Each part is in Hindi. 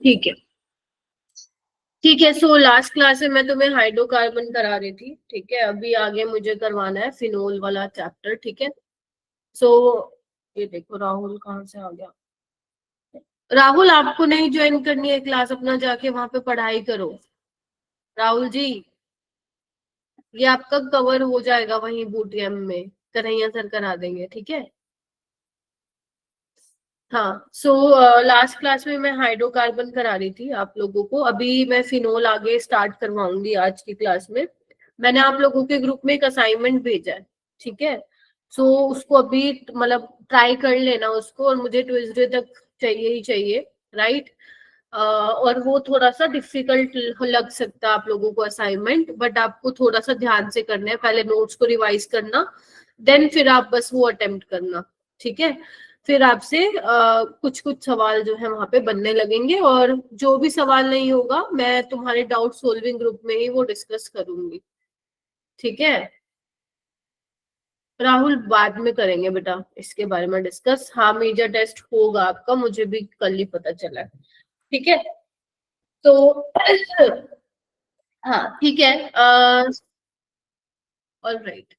ठीक है, ठीक है। सो लास्ट क्लास में मैं तुम्हें हाइड्रोकार्बन करा रही थी, ठीक है। अभी आगे मुझे करवाना है फिनोल वाला चैप्टर, ठीक है। सो ये देखो राहुल कहाँ से आ गया। राहुल, आपको नहीं ज्वाइन करनी है क्लास, अपना जाके वहां पे पढ़ाई करो। राहुल जी, ये आपका कवर हो जाएगा वहीं बूट कैम्प में, कन्हैया सर करा देंगे, ठीक है। हाँ, सो लास्ट क्लास में मैं हाइड्रोकार्बन करा रही थी आप लोगों को। अभी मैं फिनोल आगे स्टार्ट करवाऊंगी आज की क्लास में। मैंने आप लोगों के ग्रुप में एक असाइनमेंट भेजा है, ठीक है। सो उसको अभी मतलब ट्राई कर लेना उसको, और मुझे ट्यूसडे तक चाहिए ही चाहिए, राइट। और वो थोड़ा सा डिफिकल्ट लग सकता है आप लोगों को असाइनमेंट, बट आपको थोड़ा सा ध्यान से करना है। पहले नोट्स को रिवाइज करना, देन फिर आप बस वो अटेम्प्ट करना, ठीक है। फिर आपसे कुछ कुछ सवाल जो है वहां पे बनने लगेंगे, और जो भी सवाल नहीं होगा मैं तुम्हारे डाउट सोल्विंग ग्रुप में ही वो डिस्कस करूंगी, ठीक है। राहुल, बाद में करेंगे बेटा इसके बारे में डिस्कस। हाँ, मेजर टेस्ट होगा आपका, मुझे भी कल ही पता चला है, ठीक है। तो हाँ, ठीक है। ऑलराइट।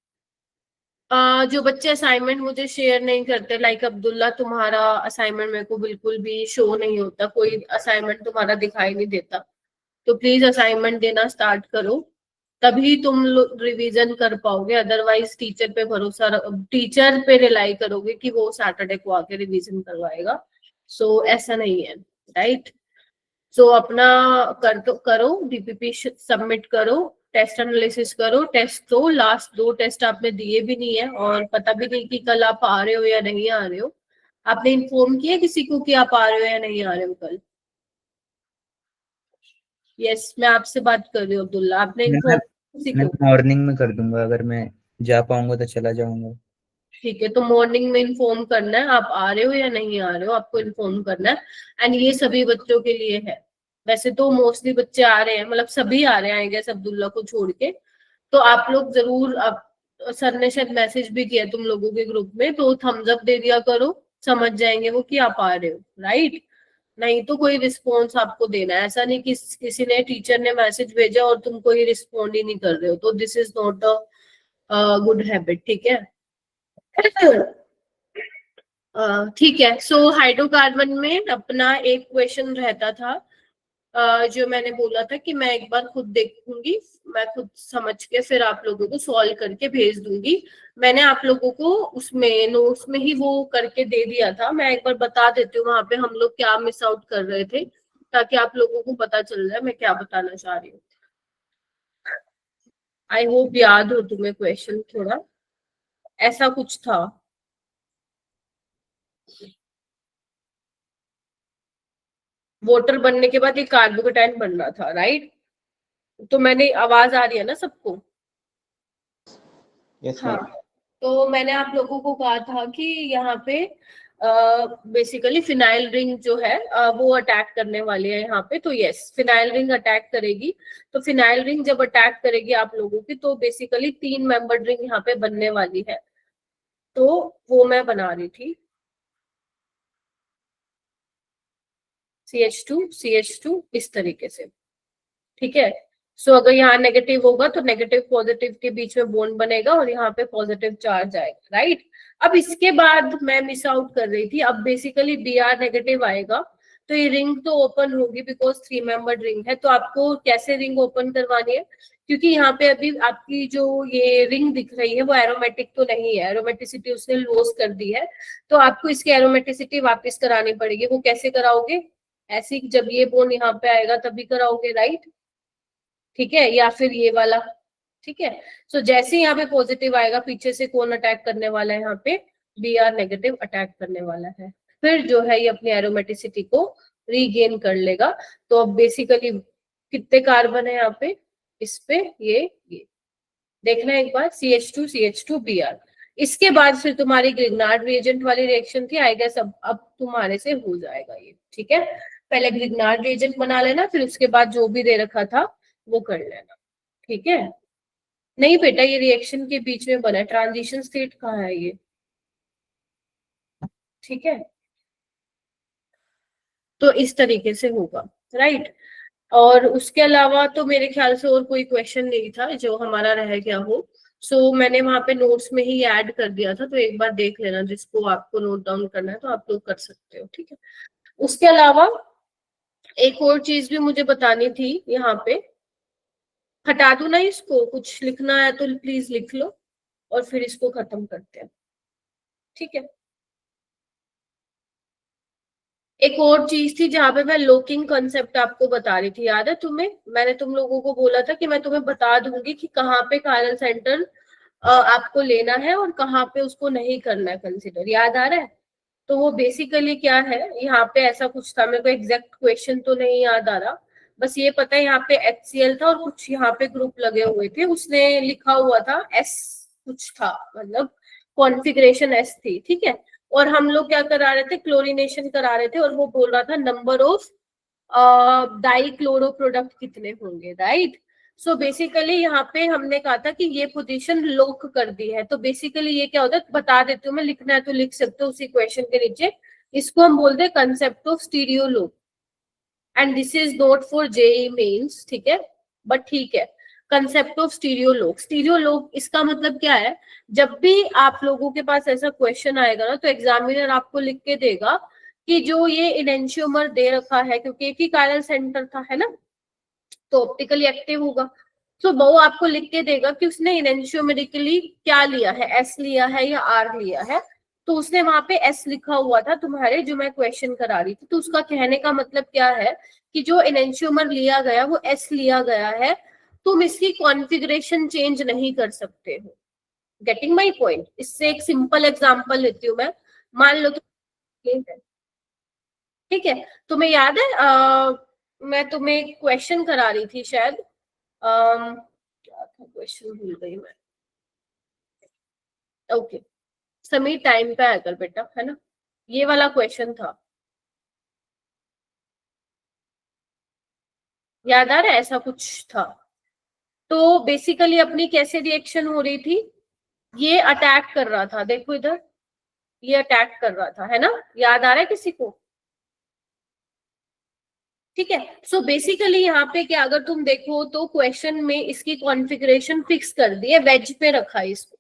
जो बच्चे असाइनमेंट मुझे शेयर नहीं करते, लाइक अब्दुल्ला, तुम्हारा असाइनमेंट मेरे को बिल्कुल भी शो नहीं होता, कोई असाइनमेंट तुम्हारा दिखाई नहीं देता। तो प्लीज असाइनमेंट देना स्टार्ट करो, तभी तुम लोग रिवीजन कर पाओगे। अदरवाइज टीचर पे भरोसा, टीचर पे रिलाई करोगे कि वो सैटरडे को आके रिवीजन करवाएगा। सो ऐसा नहीं है, राइट। सो अपना कर तो करो, डीपीपी सबमिट करो, टेस्ट एनालिसिस करो। टेस्ट तो लास्ट 2 टेस्ट आपने दिए भी नहीं है, और पता भी नहीं कि कल आप आ रहे हो या नहीं आ रहे हो। आपने इन्फॉर्म किया किसी को कि आप आ रहे हो या नहीं आ रहे हो कल? यस, मैं आपसे बात कर रही हूँ अब्दुल्ला, आपने मैं इन्फॉर्म किसी मैं को? मॉर्निंग में कर दूंगा, अगर मैं जा पाऊंगा तो चला जाऊंगा। ठीक है, तो मॉर्निंग में इन्फॉर्म करना है आप आ रहे हो या नहीं आ रहे हो, आपको इन्फॉर्म करना है। एंड ये सभी बच्चों के लिए है। वैसे तो मोस्टली बच्चे आ रहे हैं, मतलब सभी आ रहे हैं आई गेस, अब्दुल्ला को छोड़ के। तो आप लोग जरूर, आप, सर ने शायद मैसेज भी किया तुम लोगों के ग्रुप में, तो थम्स अप दे दिया करो, समझ जाएंगे वो कि आप आ रहे हो, राइट। नहीं तो कोई रिस्पॉन्स आपको देना है, ऐसा नहीं कि किसी ने, टीचर ने मैसेज भेजा और तुम कोई रिस्पॉन्ड ही नहीं कर रहे हो, तो this is not a good habit, ठीक है। ठीक है। सो हाइड्रोकार्बन में अपना एक क्वेश्चन रहता था, जो मैंने बोला था कि मैं एक बार खुद देखूंगी, मैं खुद समझ के फिर आप लोगों को सॉल्व करके भेज दूंगी। मैंने आप लोगों को उसमें नोट्स में ही वो करके दे दिया था। मैं एक बार बता देती हूँ वहां पे हम लोग क्या मिस आउट कर रहे थे, ताकि आप लोगों को पता चल जाए मैं क्या बताना चाह रही हूँ। आई होप याद हो तुम्हें क्वेश्चन थोड़ा, ऐसा कुछ था। वाटर बनने के बाद एक कार्बोकेटाइन बनना था, राइट। तो मैंने, आवाज आ रही है ना सबको? यस हाँ, मैम। तो मैंने आप लोगों को कहा था कि यहाँ पे बेसिकली फिनाइल रिंग जो है वो अटैक करने वाली है यहाँ पे। तो यस, फिनाइल रिंग अटैक करेगी। तो फिनाइल रिंग जब अटैक करेगी आप लोगों की, तो बेसिकली 3 मेंबर्ड रिंग यहाँ पे बनने वाली है। तो वो मैं बना रही थी, CH2 इस तरीके से, ठीक है। सो अगर यहाँ नेगेटिव होगा तो नेगेटिव पॉजिटिव के बीच में बॉन्ड बनेगा, और यहाँ पे पॉजिटिव चार्ज आएगा, राइट। अब इसके बाद मैं मिस आउट कर रही थी, अब बेसिकली Br नेगेटिव आएगा, तो ये रिंग तो ओपन होगी, बिकॉज 3 मेंबर्ड रिंग है। तो आपको कैसे रिंग ओपन करवानी है, क्योंकि यहाँ पे अभी आपकी जो ये रिंग दिख रही है वो एरोमेटिक तो नहीं है, एरोमेटिसिटी उसने लॉस कर दी है। तो आपको इसकी एरोमेटिसिटी वापस करानी पड़ेगी। वो कैसे कराओगे? ऐसी, जब ये बॉन्ड यहाँ पे आएगा तभी कराओगे, राइट, ठीक है। या फिर ये वाला, ठीक है। सो जैसे यहाँ पे पॉजिटिव आएगा, पीछे से कौन अटैक करने वाला है यहाँ पे? Br नेगेटिव अटैक करने वाला है। फिर जो है ये अपनी एरोमेटिसिटी को रीगेन कर लेगा। तो अब बेसिकली कितने कार्बन है यहाँ पे, इस पे ये देखना एक बार, CH2 CH2 Br। इसके बाद फिर तुम्हारी ग्रिग्नार्ड रिएजेंट वाली रिएक्शन थी आई गेस, अब तुम्हारे से हो जाएगा ये, ठीक है। पहले ग्रिग्नार्ड रिएजेंट बना लेना, फिर उसके बाद जो भी दे रखा था वो कर लेना, ठीक है। नहीं बेटा ये रिएक्शन के बीच में बना है, ट्रांजिशन स्टेट कहाँ है ये, ठीक है। तो इस तरीके से होगा, राइट। और उसके अलावा तो मेरे ख्याल से और कोई क्वेश्चन नहीं था जो हमारा रह गया हो। सो मैंने वहां पे नोट्स में ही ऐड कर दिया था, तो एक बार देख लेना, जिसको आपको नोट डाउन करना है तो आप लोग कर सकते हो, ठीक है। उसके अलावा एक और चीज भी मुझे बतानी थी यहाँ पे, हटा दूं ना इसको, कुछ लिखना है तो प्लीज लिख लो और फिर इसको खत्म करते हैं, ठीक है। एक और चीज थी जहां पे मैं लोकिंग कंसेप्ट आपको बता रही थी, याद है तुम्हें, मैंने तुम लोगों को बोला था कि मैं तुम्हें बता दूंगी कि कहाँ पे कायरल सेंटर आपको लेना है और कहाँ पे उसको नहीं करना है कंसिडर, याद आ रहा है। तो वो बेसिकली क्या है, यहाँ पे ऐसा कुछ था, मेरे को एग्जैक्ट क्वेश्चन तो नहीं याद आ रहा, बस ये पता है यहाँ पे HCl था और कुछ यहाँ पे ग्रुप लगे हुए थे, उसने लिखा हुआ था S कुछ था, मतलब कॉन्फ़िगरेशन S थी, ठीक है। और हम लोग क्या करा रहे थे, क्लोरीनेशन करा रहे थे, और वो बोल रहा था number of die chloro product कितने होंगे, राइट। सो बेसिकली यहाँ पे हमने कहा था कि ये पोजीशन लॉक कर दी है, तो बेसिकली ये क्या होता है बता देती हूँ मैं, लिखना है तो लिख सकते हो उसी क्वेश्चन के नीचे। इसको हम बोलते हैं concept of stereo loop, and this is not for JEE mains, ठीक है, बट ठीक है। Concept of stereo loop, stereo loop इसका मतलब क्या है, जब भी आप लोगों के पास ऐसा क्वेश्चन आएगा ना, तो एग्जामिनर आपको लिख के देगा कि जो ये इनेंशियोमर दे रखा है, क्योंकि एक ही कायरल सेंटर था, है ना, तो ऑप्टिकली एक्टिव होगा, तो वो आपको लिख के देगा कि उसने इनेंशियोमेरिकली क्या लिया है, एस लिया है या आर लिया है। तो उसने वहां पे एस लिखा हुआ था तुम्हारे, जो मैं क्वेश्चन करा रही थी, तो उसका कहने का मतलब क्या है कि जो इनेंशियोमर लिया गया वो एस लिया गया है, तुम इसकी कॉन्फ़िगरेशन चेंज नहीं कर सकते हो। Getting my point. इससे एक सिंपल एग्जांपल लेती हूँ मैं, मान लो तो, ठीक है, तुम्हें याद है मैं तुम्हें एक क्वेश्चन करा रही थी शायद, क्या था क्वेश्चन, भूल गई मैं। ओके, समीर टाइम पे आकर बेटा, है ना, ये वाला क्वेश्चन था, याद आ रहा है, ऐसा कुछ था। तो बेसिकली अपनी कैसे रिएक्शन हो रही थी, ये अटैक कर रहा था, देखो इधर, ये अटैक कर रहा था, है ना, याद आ रहा है किसी को, ठीक है। सो बेसिकली यहाँ पे क्या, अगर तुम देखो तो क्वेश्चन में इसकी कॉन्फ़िगरेशन फिक्स कर दी है, वेज पे रखा है इसको,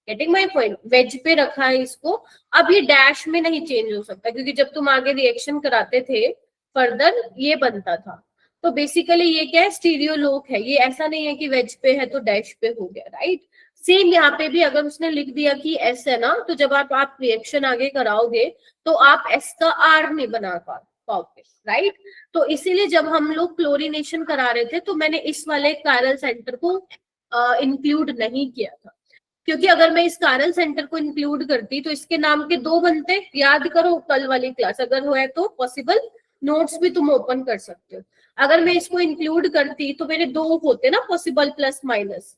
गेटिंग माई पॉइंट, वेज पे रखा है इसको। अब ये डैश में नहीं चेंज हो सकता, क्योंकि जब तुम आगे रिएक्शन कराते थे फर्दर ये बनता था। तो बेसिकली ये क्या है, स्टीरियो लॉक है, ये ऐसा नहीं है कि वेज पे है तो डैश पे हो गया, राइट। सेम यहाँ पे भी अगर उसने लिख दिया कि एस है ना, तो जब आप रिएक्शन आगे कराओगे तो आप एस का आर नहीं बना पाओगे, राइट। तो इसीलिए जब हम लोग क्लोरीनेशन करा रहे थे तो मैंने इस वाले कायरल सेंटर को इंक्लूड नहीं किया था, क्योंकि अगर मैं इस कायरल सेंटर को इंक्लूड करती तो इसके नाम के दो बनते, याद करो कल वाली क्लास, अगर हो तो पॉसिबल नोट्स भी तुम ओपन कर सकते हो। अगर मैं इसको इंक्लूड करती तो मेरे दो होते ना पॉसिबल, प्लस माइनस,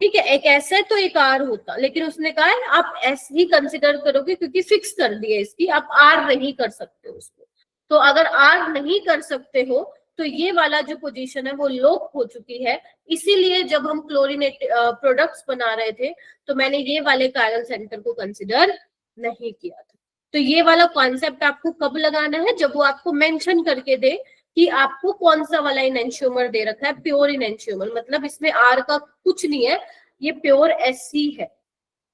ठीक है, एक एस है तो एक आर होता, लेकिन उसने कहा है आप एस ही कंसिडर करोगे क्योंकि फिक्स कर दिया इसकी, आप आर नहीं कर सकते उसको। तो अगर आर नहीं कर सकते हो तो ये वाला जो पोजीशन है वो लॉक हो चुकी है, इसीलिए जब हम क्लोरीनेट प्रोडक्ट्स बना रहे थे तो मैंने ये वाले कायरल सेंटर को कंसिडर नहीं किया था। तो ये वाला कॉन्सेप्ट आपको कब लगाना है, जब वो आपको मेंशन करके दे कि आपको कौन सा वाला इनेंशियोमर दे रखा है, प्योर इनेंशियोमर, मतलब इसमें आर का कुछ नहीं है, ये प्योर एस सी है,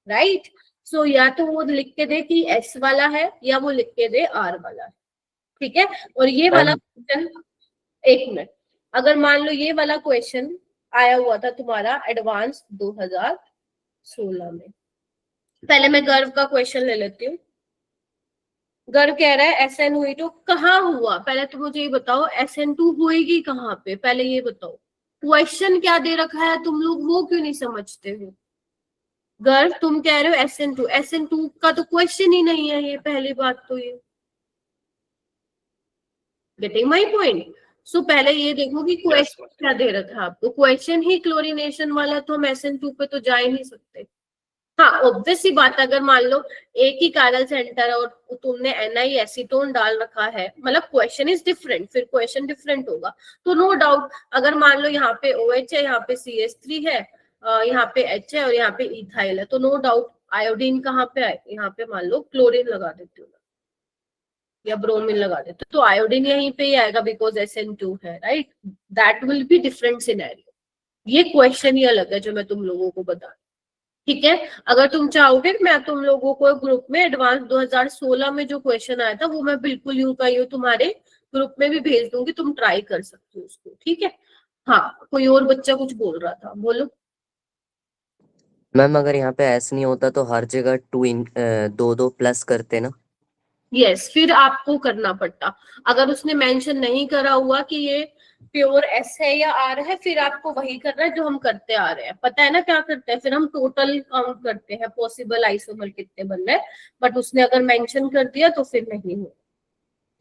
राइट। सो या तो वो लिख के दे कि एस वाला है या वो लिख के दे आर वाला है, ठीक है। और ये वाला क्वेश्चन, एक मिनट, अगर मान लो ये वाला क्वेश्चन आया हुआ था तुम्हारा एडवांस 2016 में, पहले मैं गर्व का क्वेश्चन ले लेती हूँ। गर्व कह रहा है SN हुई तो कहाँ हुआ, पहले तो मुझे ये बताओ SN2 होएगी कहाँ पे, पहले ये बताओ, क्वेश्चन क्या दे रखा है तुम लोग वो क्यों नहीं समझते हो। गर्व तुम कह रहे हो SN2 का तो क्वेश्चन ही नहीं है ये, पहली बात तो ये, गेटिंग माई पॉइंट। सो पहले ये देखो कि क्वेश्चन क्या दे रखा है आपको, क्वेश्चन ही क्लोरीनेशन वाला, तो हम SN2 पे तो जा ही नहीं सकते, हाँ ऑब्वियस सी बात है, अगर मान लो एक ही कैरल सेंटर है और तुमने एनआई एसीटोन डाल रखा है, मतलब क्वेश्चन इज डिफरेंट, फिर क्वेश्चन डिफरेंट होगा। तो नो डाउट, अगर मान लो यहाँ पे OH है, यहाँ पे CH3 है, यहाँ पे H है और यहाँ पे इथाइल है, तो नो डाउट आयोडीन कहाँ पे आए, यहाँ पे मान लो क्लोरीन लगा देते हो या ब्रोमीन लगा देते हो, तो आयोडीन यहीं पे ही आएगा बिकॉज SN2 है, right. That will be different scenario. ये क्वेश्चन ही अलग है जो मैं तुम लोगों को बता, ठीक है। अगर तुम चाहोगे मैं तुम लोगों को ग्रुप में एडवांस 2016 में जो क्वेश्चन आया था वो मैं बिल्कुल यूं का यूं तुम्हारे ग्रुप में भी भेज दूंगी, तुम ट्राई कर सकते हो उसको, ठीक है। हाँ कोई और बच्चा कुछ बोल रहा था, बोलो। मैम अगर यहाँ पे एस नहीं होता तो हर जगह 2 प्लस करते ना। यस, फिर आपको करना पड़ता। अगर उसने मेंशन नहीं करा हुआ कि ये प्योर एस है या आर है, फिर आपको वही करना है जो हम करते आ रहे हैं। पता है ना क्या करते हैं, फिर हम टोटल काउंट करते हैं पॉसिबल आइसोमर कितने बन रहे हैं, बट उसने अगर मेंशन कर दिया तो फिर नहीं हो,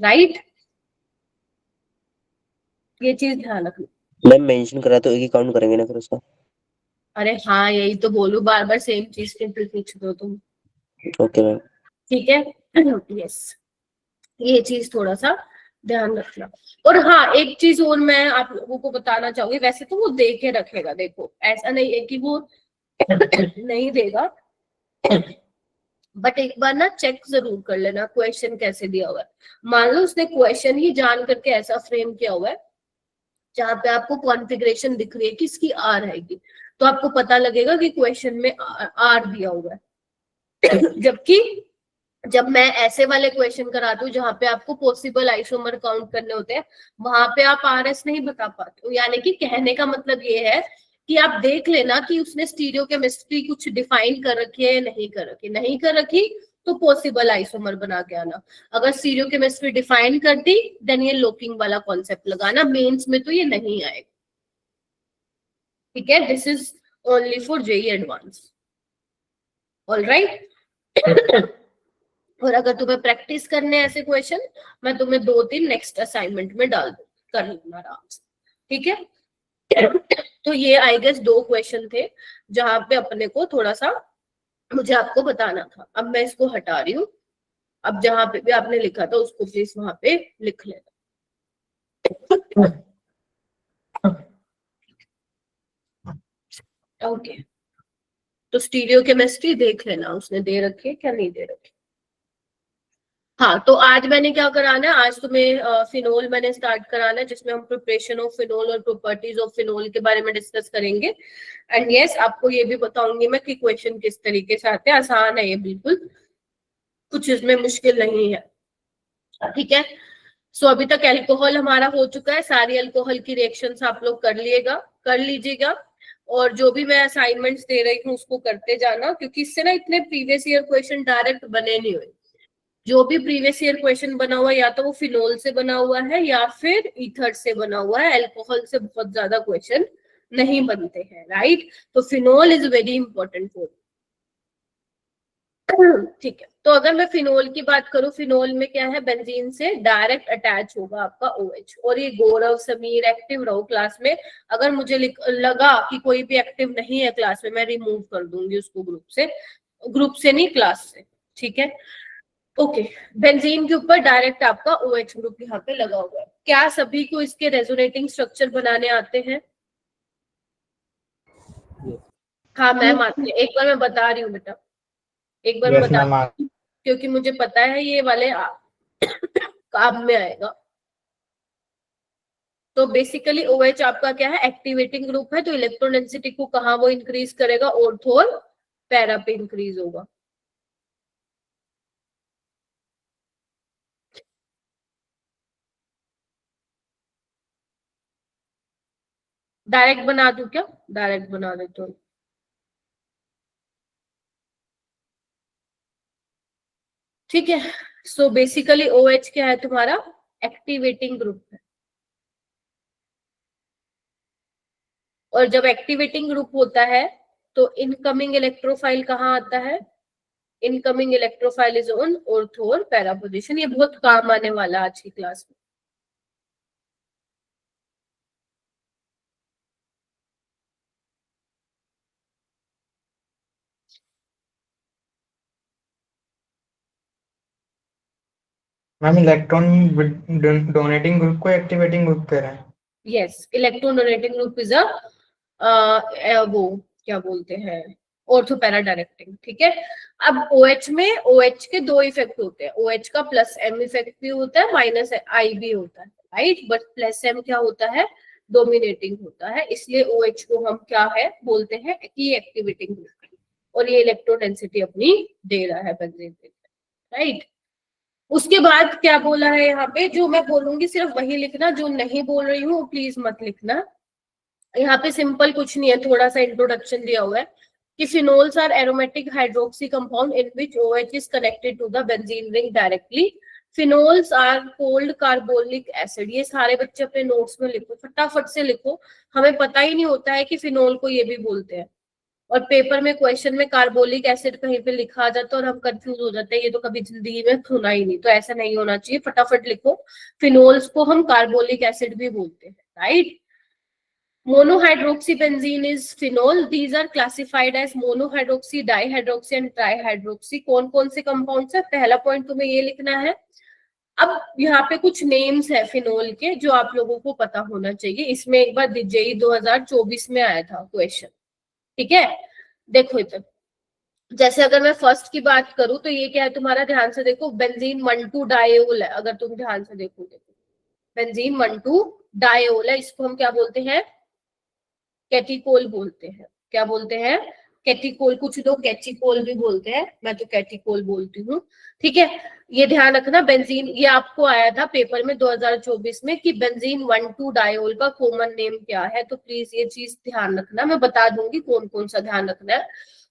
राइट। ये चीज ध्यान रखना। मैम मेंशन करा तो एक ही काउंट करेंगे ना फिर उसका। अरे हाँ यही तो बोलू, बार बार सेम चीज के पूछ दो तुम, ओके मैम। ठीक है। यस, ये चीज थोड़ा सा ध्यान रखना। और हाँ एक चीज और मैं आप लोगों को बताना चाहूंगी, वैसे तो वो दे के रखेगा, देखो ऐसा नहीं है कि वो नहीं देगा, बट एक बार ना चेक जरूर कर लेना क्वेश्चन कैसे दिया हुआ है। मान लो उसने क्वेश्चन ही जान करके ऐसा फ्रेम किया हुआ है जहां पे आपको कॉन्फ़िगरेशन दिख रही है कि इसकी आर आएगी, तो आपको पता लगेगा कि क्वेश्चन में आर दिया हुआ है। जबकि जब मैं ऐसे वाले क्वेश्चन कराती हूँ जहां पे आपको पॉसिबल आइसोमर काउंट करने होते हैं, वहां पे आप RS नहीं बता पाते हो। यानी कि कहने का मतलब ये है कि आप देख लेना कि उसने स्टीरियोकेमिस्ट्री कुछ डिफाइन कर रखी है या नहीं कर रखी, नहीं कर रखी तो पॉसिबल आइसोमर बना के आना। अगर स्टीरियोकेमिस्ट्री डिफाइन कर दी देन ये लोकिंग वाला कॉन्सेप्ट लगाना, मेंस में तो ये नहीं आएगा, ठीक है। This is only for JEE advance, all right. और अगर तुम्हें प्रैक्टिस करने ऐसे क्वेश्चन, मैं तुम्हें 2-3 नेक्स्ट असाइनमेंट में डाल दूँ, कर लूंगा आराम से, ठीक है। तो ये आई गेस 2 क्वेश्चन थे जहां पे अपने को थोड़ा सा मुझे आपको बताना था। अब मैं इसको हटा रही हूँ, अब जहां पे भी आपने लिखा था उसको प्लीज वहां पे लिख लेना। ओके, तो स्टीरियो केमिस्ट्री देख लेना उसने दे रखी है क्या नहीं दे रखी। हाँ तो आज मैंने क्या कराना है, आज तुम्हें फिनोल मैंने स्टार्ट कराना है जिसमें हम प्रिपरेशन ऑफ फिनोल और प्रॉपर्टीज ऑफ फिनोल के बारे में डिस्कस करेंगे। एंड यस आपको ये भी बताऊंगी मैं कि क्वेश्चन किस तरीके से आते हैं, आसान है ये बिल्कुल, कुछ इसमें मुश्किल नहीं है, ठीक है। सो अभी तक अल्कोहल हमारा हो चुका है, सारी अल्कोहल की रिएक्शंस आप लोग कर लीजिएगा। और जो भी मैं असाइनमेंट्स दे रही हूँ उसको करते जाना, क्योंकि इससे ना इतने प्रीवियस ईयर क्वेश्चन डायरेक्ट बने नहीं हुए। जो भी प्रीवियस ईयर क्वेश्चन बना हुआ है या तो वो फिनोल से बना हुआ है या फिर ईथर से बना हुआ है, अल्कोहल से बहुत ज्यादा क्वेश्चन नहीं बनते हैं, राइट। तो phenol is very important for, ठीक है। तो अगर मैं फिनोल की बात करूं, फिनोल में क्या है, बेंजीन से डायरेक्ट अटैच होगा आपका OH। और ये गौरव समीर एक्टिव रहो क्लास में, अगर मुझे लगा कि कोई भी एक्टिव नहीं है क्लास में, मैं रिमूव कर दूंगी उसको ग्रुप से नहीं क्लास से, ठीक है। ओके, बेंजीन के ऊपर डायरेक्ट आपका OH ग्रुप यहाँ पे लगा हुआ है। क्या सभी को इसके रेजोनेटिंग स्ट्रक्चर बनाने आते हैं? हाँ मैम आते हैं, एक बार मैं बता रही हूँ बेटा, एक बार मैं बता रही हूँ, क्योंकि मुझे पता है ये वाले काम में आएगा। तो बेसिकली OH आपका क्या है, एक्टिवेटिंग ग्रुप है, तो इलेक्ट्रॉन डेंसिटी को कहाँ वो इंक्रीज करेगा, ऑर्थो और पैरा पे इंक्रीज होगा। डायरेक्ट बना दूं क्या, डायरेक्ट बना देता हूँ, ठीक है। सो बेसिकली OH क्या है तुम्हारा, एक्टिवेटिंग ग्रुप है। और जब एक्टिवेटिंग ग्रुप होता है तो इनकमिंग इलेक्ट्रोफाइल कहाँ आता है, incoming electrophile is on ortho और पैरा पोजीशन। ये बहुत काम आने वाला आज की क्लास में। मैम इलेक्ट्रॉन डोनेटिंग ग्रुप को एक्टिवेटिंग ग्रुप कह रहे हैं। Yes, electron donating group is वो क्या बोलते हैं, ऑर्थो पैरा डायरेक्टिंग। ठीक है, अब OH में OH के दो इफेक्ट होते हैं, OH का प्लस M इफेक्ट भी होता है, माइनस I भी होता है, राइट। बट प्लस M क्या होता है, डोमिनेटिंग होता है, इसलिए OH को हम क्या है बोलते हैं कि एक्टिवेटिंग ग्रुप, और ये इलेक्ट्रॉन डेंसिटी अपनी दे रहा है बेंजीन पे, राइट। उसके बाद क्या बोला है यहाँ पे, जो मैं बोलूंगी सिर्फ वही लिखना, जो नहीं बोल रही हूँ प्लीज मत लिखना। यहाँ पे सिंपल कुछ नहीं है, थोड़ा सा इंट्रोडक्शन दिया हुआ है कि phenols are aromatic hydroxy compound in which OH is connected to the benzene ring directly. Phenols are called carbolic acid. ये सारे बच्चे अपने नोट्स में लिखो, फटाफट से लिखो, हमें पता ही नहीं होता है कि फिनोल को ये भी बोलते हैं, और पेपर में क्वेश्चन में कार्बोलिक एसिड कहीं पे लिखा आ जाता है और हम कंफ्यूज हो जाते हैं, ये तो कभी जिंदगी में सुना ही नहीं। तो ऐसा नहीं होना चाहिए, फटाफट लिखो। फिनोल्स को हम कार्बोलिक एसिड भी बोलते हैं, right. Monohydroxybenzene is phenol. These are classified as monohydroxy, dihydroxy and trihydroxy. कौन कौन से कंपाउंड्स है, पहला पॉइंट तुम्हें ये लिखना है। अब यहाँ पे कुछ नेम्स है फिनोल के जो आप लोगों को पता होना चाहिए। इसमें एक बार जेईई 2024 में आया था क्वेश्चन, ठीक है। देखो इधर, जैसे अगर मैं फर्स्ट की बात करूं तो ये क्या है तुम्हारा, ध्यान से देखो, बेंजीन 1,2 डायोल है। अगर तुम ध्यान से देखोगे तो बेंजीन 1,2 डायोल है, इसको हम क्या बोलते हैं, कैटिकोल बोलते हैं। क्या बोलते हैं, कैटिकोल। कुछ लोग कैचिकोल भी बोलते हैं, मैं तो कैटिकोल बोलती हूँ, ठीक है। ये ध्यान रखना, बेंजीन, ये आपको आया था पेपर में 2024 में कि बेंजीन 1,2 डायोल का कॉमन नेम क्या है, तो प्लीज ये चीज ध्यान रखना, मैं बता दूंगी कौन कौन सा ध्यान रखना है।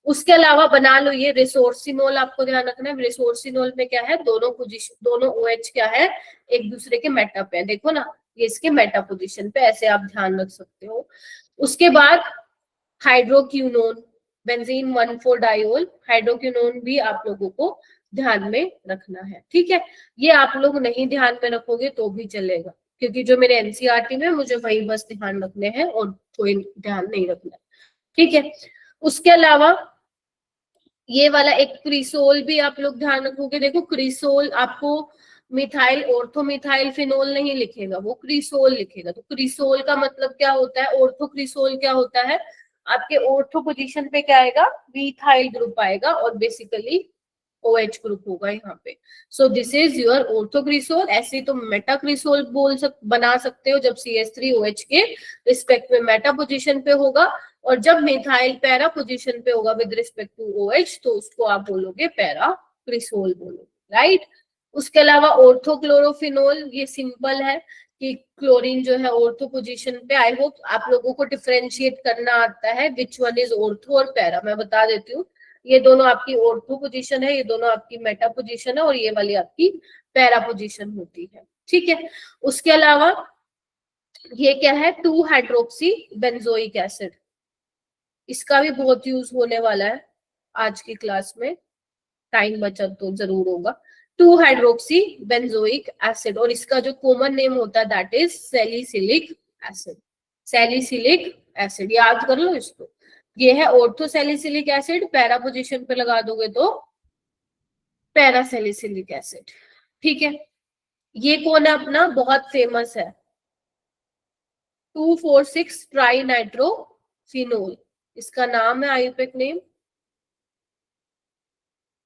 उसके अलावा बना लो ये रिसोर्सिनोल, आपको ध्यान रखना है रिसोर्सिनोल में क्या है, दोनों पोजीशन, दोनों OH क्या है, एक दूसरे के मेटा पे है, देखो ना, ये इसके मेटा पोजीशन पे, ऐसे आप ध्यान रख सकते हो। उसके बाद हाइड्रोक्यूनोन, बेंजीन 1,4 डायोल, हाइड्रोक्यूनोन भी आप लोगों को ध्यान में रखना है, ठीक है। ये आप लोग नहीं ध्यान में रखोगे तो भी चलेगा, क्योंकि जो मेरे NCERT में मुझे वही बस ध्यान रखने हैं और कोई ध्यान नहीं रखना, ठीक है। उसके अलावा ये वाला एक क्रिसोल भी आप लोग ध्यान रखोगे। देखो क्रिसोल आपको मिथाइल ऑर्थो मिथाइल फिनोल नहीं लिखेगा, वो क्रिसोल लिखेगा। तो क्रिसोल का मतलब क्या होता है, ऑर्थो क्रिसोल क्या होता है, आपके ऑर्थो पोजीशन पे क्या आएगा, मिथाइल ग्रुप आएगा और बेसिकली OH ग्रुप होगा यहाँ पे। So this is your orthocresol. ऐसे तो मेटाक्रिसोल बना सकते हो जब CH3OH के रिस्पेक्ट में मेटा पोजीशन पे होगा, और जब मिथाइल पैरा पोजीशन पे होगा विद रिस्पेक्ट टू OH तो उसको आप बोलोगे पैराक्रिसोल बोलोगे, राइट। उसके अलावा ऑर्थोक्लोरोफिनोल, ये सिंपल है कि क्लोरीन जो है ऑर्थो पोजीशन पे। आई होप आप लोगों को डिफरेंशिएट करना आता है विच वन इज ऑर्थो और पैरा। मैं बता देती हूँ, ये दोनों आपकी ऑर्थो पोजीशन है, ये दोनों आपकी मेटा पोजीशन है, और ये वाली आपकी पैरा पोजीशन होती है, ठीक है। उसके अलावा ये क्या है, 2 हाइड्रोक्सी बेंजोइक एसिड, इसका भी बहुत यूज होने वाला है आज की क्लास में, टाइम बचा तो जरूर होगा। 2 हाइड्रोक्सी बेंजोइक एसिड, और इसका जो कॉमन नेम होता है that is salicylic acid. Salicylic acid याद कर लो इसको। ये है ऑर्थोसैलिसिलिक एसिड, पैरा पोजीशन पे लगा दोगे तो पैरासैलिसिलिक एसिड, ठीक है। ये कौन है अपना, बहुत फेमस है, 2,4,6 ट्राई नाइट्रोफिनोल, इसका नाम है आयुपेक नेम।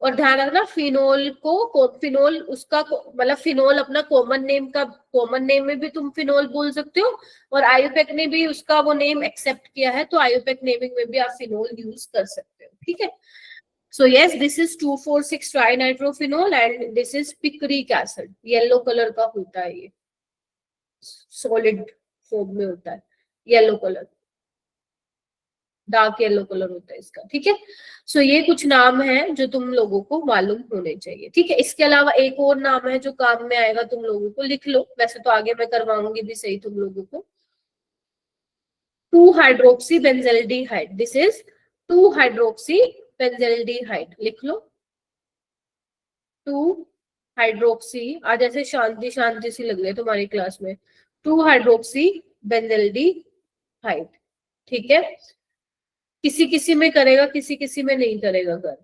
और ध्यान रखना फिनोल को, फिनोल उसका मतलब फिनोल अपना कॉमन नेम का, कॉमन नेम में भी तुम फिनोल बोल सकते हो, और आयुपेक ने भी उसका वो नेम एक्सेप्ट किया है, तो आयुपेक नेमिंग में भी आप फिनोल यूज कर सकते हो, ठीक है। So yes, this is 2,4,6 trinitrophenol and this is picric acid. Yellow colour का होता है ये, सॉलिड फॉर्म में होता है, yellow colour, dark yellow colour होता है इसका, ठीक है। सो ये कुछ नाम है जो तुम लोगों को मालूम होने चाहिए, ठीक है। इसके अलावा एक और नाम है जो काम में आएगा तुम लोगों को, लिख लो, वैसे तो आगे मैं करवाऊंगी भी सही तुम लोगों को। 2 hydroxy benzaldehyde, this is 2 hydroxy benzaldehyde, लिख लो। 2 हाइड्रोक्सी, आज ऐसे शांति शांति सी लग रही है तुम्हारी क्लास में, 2 हाइड्रोक्सी बेंजल्डिहाइड, ठीक है। किसी किसी में करेगा, किसी किसी में नहीं करेगा कर।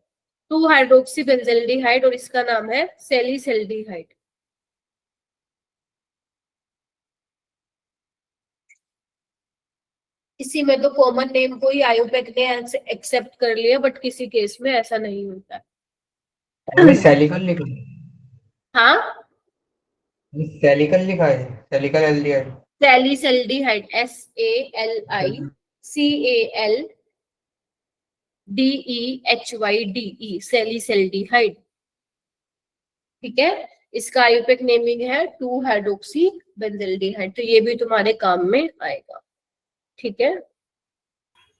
2 हाइड्रोक्सी बेंजल्डिहाइड और इसका नाम है सैलिसिल्डिहाइड, इसी में तो कॉमन नेम को ही आयुपेक ने एक्सेप्ट कर लिया, बट किसी केस में ऐसा नहीं होता है। हमने सेलिकल लिखा है, हाँ, सेलिकल लिखा है, सेलिकल एल्डिहाइड। सैलिसल्डिहाइड, SALICALDEHYDE, सैलिसल्डिहाइड। ठीक है, इसका आयुपेक नेमिंग है 2 हाइड्रोक्सी बेंजल्डिहाइड, तो ये भी तुम्हारे काम में आएगा। ठीक है,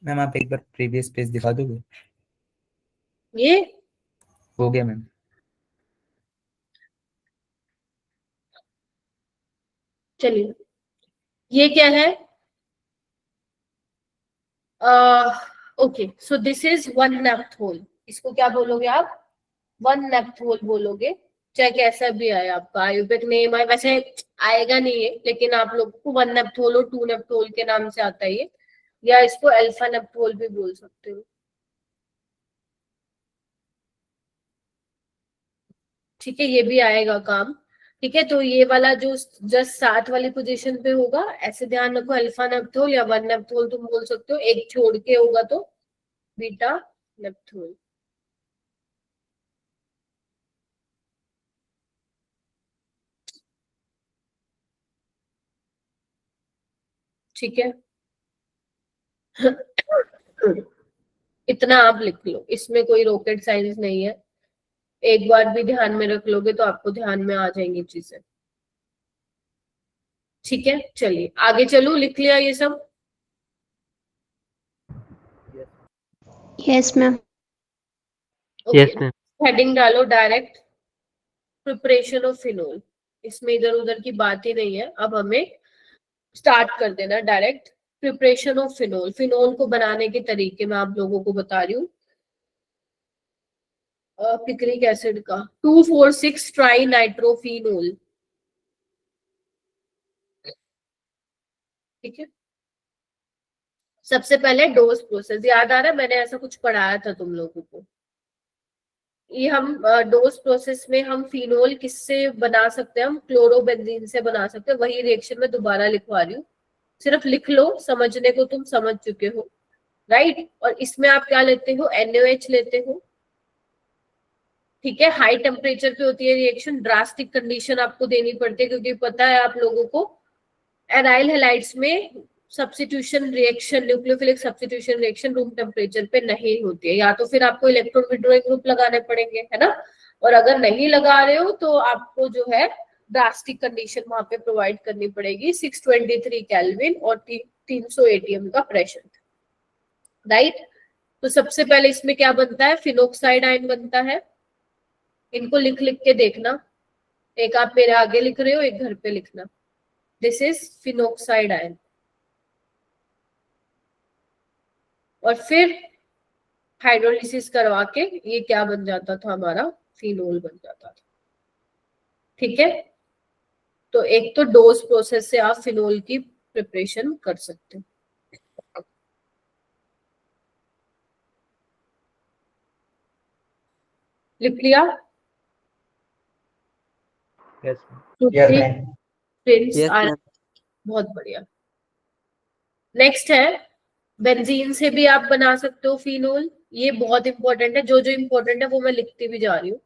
मैम आप एक बार प्रीवियस पेज दिखा दोगे? ये हो गया मैम। चलिए, ये क्या है? Okay, so this is 1 naphthol. इसको क्या बोलोगे आप? 1 नेप्थोल बोलोगे, चाहे कैसा भी आए आपका आयुपेक नेम आए, वैसे आएगा नहीं है, लेकिन आप लोग को 1 नेप्थोल और 2 नेप्थोल के नाम से आता है ये, या इसको अल्फा नेप्थोल भी बोल सकते हो। ठीक है, ये भी आएगा काम। ठीक है, तो ये वाला जो जस्ट 7 वाली पोजीशन पे होगा, ऐसे ध्यान रखो, अल्फा नेप्थोल या 1 नेप्थोल तुम बोल सकते हो, एक छोड़ के होगा तो बीटा नेप्थोल। ठीक है, इतना आप लिख लो, इसमें कोई रॉकेट साइंस नहीं है, एक बार भी ध्यान में रख लोगे तो आपको ध्यान में आ जाएंगी चीजें। ठीक है, चलिए आगे चलो, लिख लिया ये सब? Yes ma'am. Yes ma'am. Heading डालो डायरेक्ट प्रिपरेशन ऑफ फिनोल, इसमें इधर उधर की बात ही नहीं है, अब हमें स्टार्ट कर देना direct preparation of phenol. Phenol को बनाने के तरीके मैं आप लोगों को बता रही हूँ। पिक्रिक एसिड का 2,4,6 ट्राई नाइट्रोफिनोल। ठीक है, सबसे पहले डोज प्रोसेस, याद आ रहा है मैंने ऐसा कुछ पढ़ाया था तुम लोगों को। ये हम डोज प्रोसेस में हम फिनोल किससे बना सकते हैं? हम क्लोरोबेंजीन से बना सकते हैं। वही रिएक्शन में दोबारा लिखवा रही हूँ, सिर्फ लिख लो, समझने को तुम समझ चुके हो, राइट। और इसमें आप क्या लेते हो? NaOH लेते हो। ठीक है, हाई टेम्परेचर पे होती है रिएक्शन, ड्रास्टिक कंडीशन आपको देनी पड़ती है, क्योंकि पता है आप लोगों को एराइल हैलाइड्स में substitution reaction, nucleophilic substitution reaction room temperature पे नहीं होती है, या तो फिर आपको इलेक्ट्रॉन विड्रॉइंग ग्रुप लगाने पड़ेंगे, है ना। और अगर नहीं लगा रहे हो तो आपको जो है ड्रास्टिक कंडीशन वहां पे प्रोवाइड करनी पड़ेगी, 623 केल्विन और 300 ATM का प्रेशर, राइट। तो सबसे पहले इसमें क्या बनता है? फिनोक्साइड आयन बनता है। इनको लिख लिख के देखना, एक आप मेरे आगे लिख रहे हो, एक घर पे लिखना। This is phenoxide ion. और फिर हाइड्रोलिसिस करवा के ये क्या बन जाता था? हमारा फिनोल बन जाता था। ठीक है, तो एक तो डोज प्रोसेस से आप फिनोल की प्रिपरेशन कर सकते हो। लिख लिया? यस प्रिंस Yes, आ, ma'am. बहुत बढ़िया। नेक्स्ट है, बेंजीन से भी आप बना सकते हो फिनोल। ये बहुत इंपॉर्टेंट है, जो जो इंपॉर्टेंट है वो मैं लिखती भी जा रही हूँ,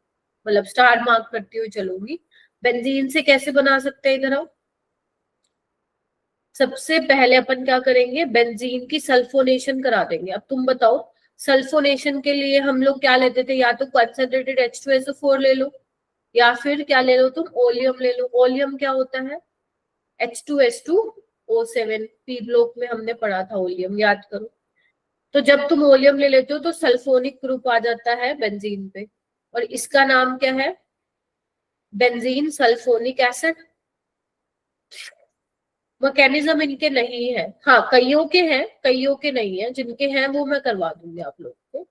मतलब स्टार मार्क करती हुई चलूंगी। बेंजीन से कैसे बना सकते हैं? इधर आओ। सबसे पहले अपन क्या करेंगे? बेंजीन की सल्फोनेशन करा देंगे। अब तुम बताओ, सल्फोनेशन के लिए हम लोग क्या लेते थे? या तो कंसंट्रेटेड H2SO4 ले लो, या फिर क्या ले लो तुम? ओलियम ले लो। ओलियम क्या होता है? H2SO7, पी ब्लॉक में हमने पढ़ा था ओलियम, याद करो। तो जब तुम ओलियम ले लेते हो तो सल्फोनिक ग्रुप आ जाता है बेंजीन पे, और इसका नाम क्या है? Benzene sulphonic acid. मैकेनिज्म इनके नहीं है, हाँ कईयों के हैं, कईयों के नहीं है, जिनके हैं वो मैं करवा दूंगी आप लोगों को।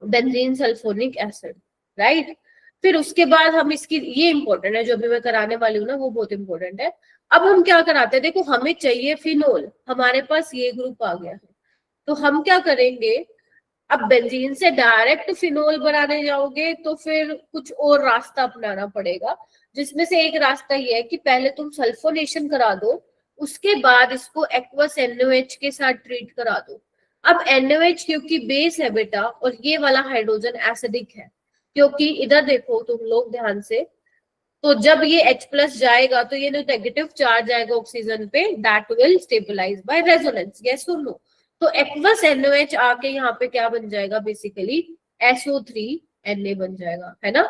Benzene sulphonic acid, right. फिर उसके बाद हम इसकी, ये इंपॉर्टेंट है जो भी मैं कराने वाली हूँ ना, वो बहुत इंपॉर्टेंट है। अब हम क्या कराते हैं? देखो, हमें चाहिए फिनोल, हमारे पास ये ग्रुप आ गया है, तो हम क्या करेंगे? अब बेंजीन से डायरेक्ट फिनोल बनाने जाओगे तो फिर कुछ और रास्ता अपनाना पड़ेगा, जिसमें से एक रास्ता ये है कि पहले तुम सल्फोनेशन करा दो, उसके बाद इसको एक्वस NaOH के साथ ट्रीट करा दो। अब NaOH क्योंकि बेस है बेटा और ये वाला हाइड्रोजन एसिडिक है, क्योंकि इधर देखो तुम लोग ध्यान से, तो जब ये H+ जाएगा तो ये जो नेगेटिव चार्ज आएगा ऑक्सीजन पे that will stabilise by resonance, yes और नो। तो एक्वस NaOH आके यहाँ पे क्या बन जाएगा, बेसिकली SO3 Na बन जाएगा, है ना,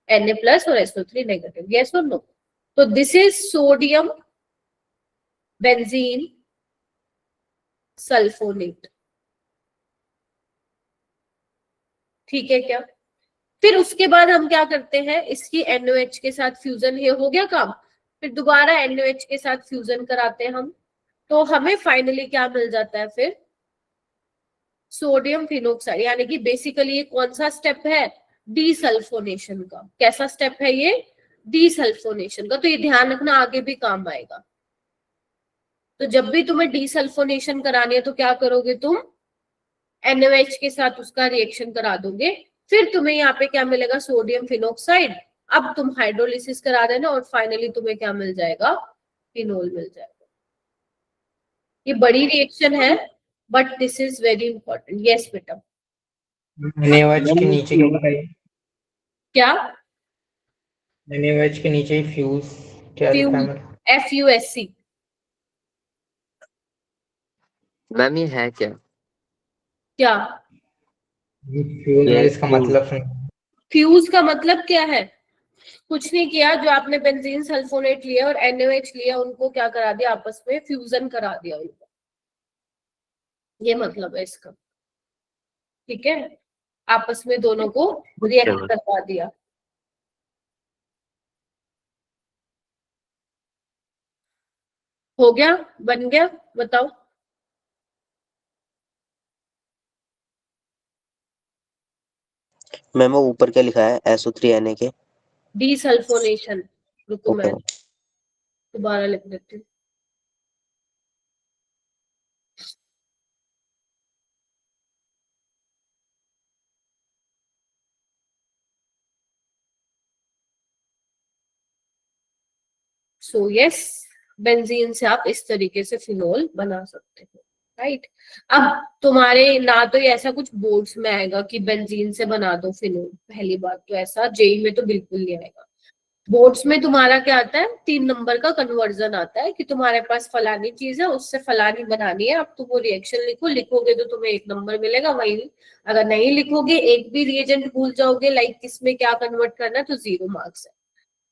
Na+ और SO3 नेगेटिव, यस और नो। तो this is sodium benzene sulphonate, ठीक है क्या। फिर उसके बाद हम क्या करते हैं, इसकी NaOH के साथ फ्यूजन, ये हो गया काम, फिर दोबारा NaOH के साथ फ्यूजन कराते हैं हम, तो हमें फाइनली क्या मिल जाता है फिर, सोडियम फिनोक्साइड, यानी कि बेसिकली ये कौन सा स्टेप है, डीसल्फोनेशन का। कैसा स्टेप है ये, डीसल्फोनेशन का। तो ये ध्यान रखना, आगे भी काम आएगा। तो जब भी तुम्हें डीसल्फोनेशन करानी है तो क्या करोगे तुम, NaOH के साथ उसका रिएक्शन करा दोगे, फिर तुम्हें यहाँ पे क्या मिलेगा, सोडियम फिनोक्साइड। अब तुम हाइड्रोलिसिस करा देना और फाइनली तुम्हें क्या मिल जाएगा, फिनोल मिल जाएगा। ये बड़ी रिएक्शन है but this is very important. Yes बेटा, NaOH के नीचे क्या बताइए, क्या, NaOH के नीचे ही फ्यूज क्या लिखा है मतलब? FUSC। मैम ये है क्या? क्या फ्यूज ये में इसका मतलब फ्यूज का मतलब क्या है, कुछ नहीं किया, जो आपने बेंजीन सल्फोनेट लिया और NaOH लिया उनको क्या करा दिया, आपस में फ्यूजन करा दिया उनको, ये मतलब है इसका, ठीक है, आपस में दोनों को रिएक्ट करवा दिया। हो गया, बन गया, बताओ। मैम वो ऊपर क्या लिखा है SO3 Na के? डीसल्फोनेशन, रुको मैं ओके। दोबारा लिख देती हूँ। सो यस, बेंजीन से आप इस तरीके से फिनोल बना सकते हो, राइट। अब तुम्हारे ना तो ये ऐसा कुछ बोर्ड्स में आएगा कि बेंजीन से बना दो फिनोल, पहली बात तो ऐसा जेई में तो बिल्कुल नहीं आएगा। बोर्ड्स में तुम्हारा क्या आता है, 3 नंबर का कन्वर्जन आता है कि तुम्हारे पास फलानी चीज है उससे फलानी बनानी है, अब तुम वो रिएक्शन लिखो, लिखोगे तो तुम्हें 1 नंबर मिलेगा वही, अगर नहीं लिखोगे, एक भी रिएजेंट भूल जाओगे लाइक किसमें क्या कन्वर्ट करना है, तो 0 मार्क्स है।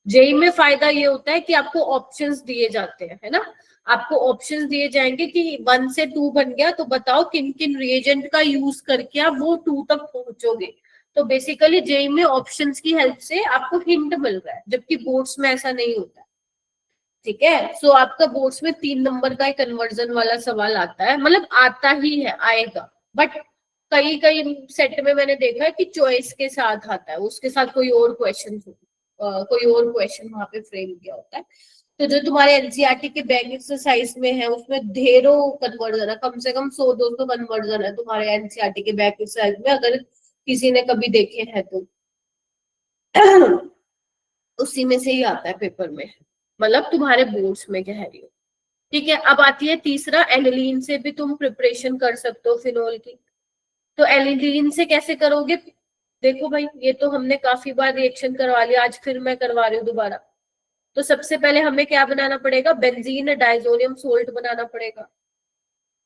जेई में फायदा ये होता है कि आपको ऑप्शंस दिए जाते हैं, है ना, आपको ऑप्शंस दिए जाएंगे कि 1 से 2 बन गया तो बताओ किन किन रिएजेंट का यूज करके आप वो 2 तक पहुंचोगे। तो बेसिकली जेई में ऑप्शंस की हेल्प से आपको हिंट मिल रहा है, जबकि बोर्ड्स में ऐसा नहीं होता, ठीक है। सो आपका बोर्ड्स में 3 नंबर का कन्वर्जन वाला सवाल आता है, मतलब आता ही है, आएगा, बट कई कई सेट में मैंने देखा है कि चॉइस के साथ आता है, उसके साथ कोई और क्वेश्चन वहां पे फ्रेम किया होता है। तो जो तुम्हारे एनसीईआरटी के बैक एक्सरसाइज में है उसमें ढेरों कन्वर्जन है, कम से कम 100-200 कन्वर्जन है तुम्हारे एनसीईआरटी के बैक एक्सरसाइज में, अगर किसी ने कभी देखे हैं तो उसी में से ही आता है पेपर में, मतलब तुम्हारे बोर्ड्स में कह रही हूँ, ठीक है। अब आती है तीसरा, एनिलीन से भी तुम प्रिपरेशन कर सकते हो फिनोल की। तो एनिलीन से कैसे करोगे, देखो भाई ये तो हमने काफी बार रिएक्शन करवा लिया, आज फिर मैं करवा रही हूँ दोबारा। तो सबसे पहले हमें क्या बनाना पड़ेगा, बेंजीन डाइजोनियम सोल्ट बनाना पड़ेगा।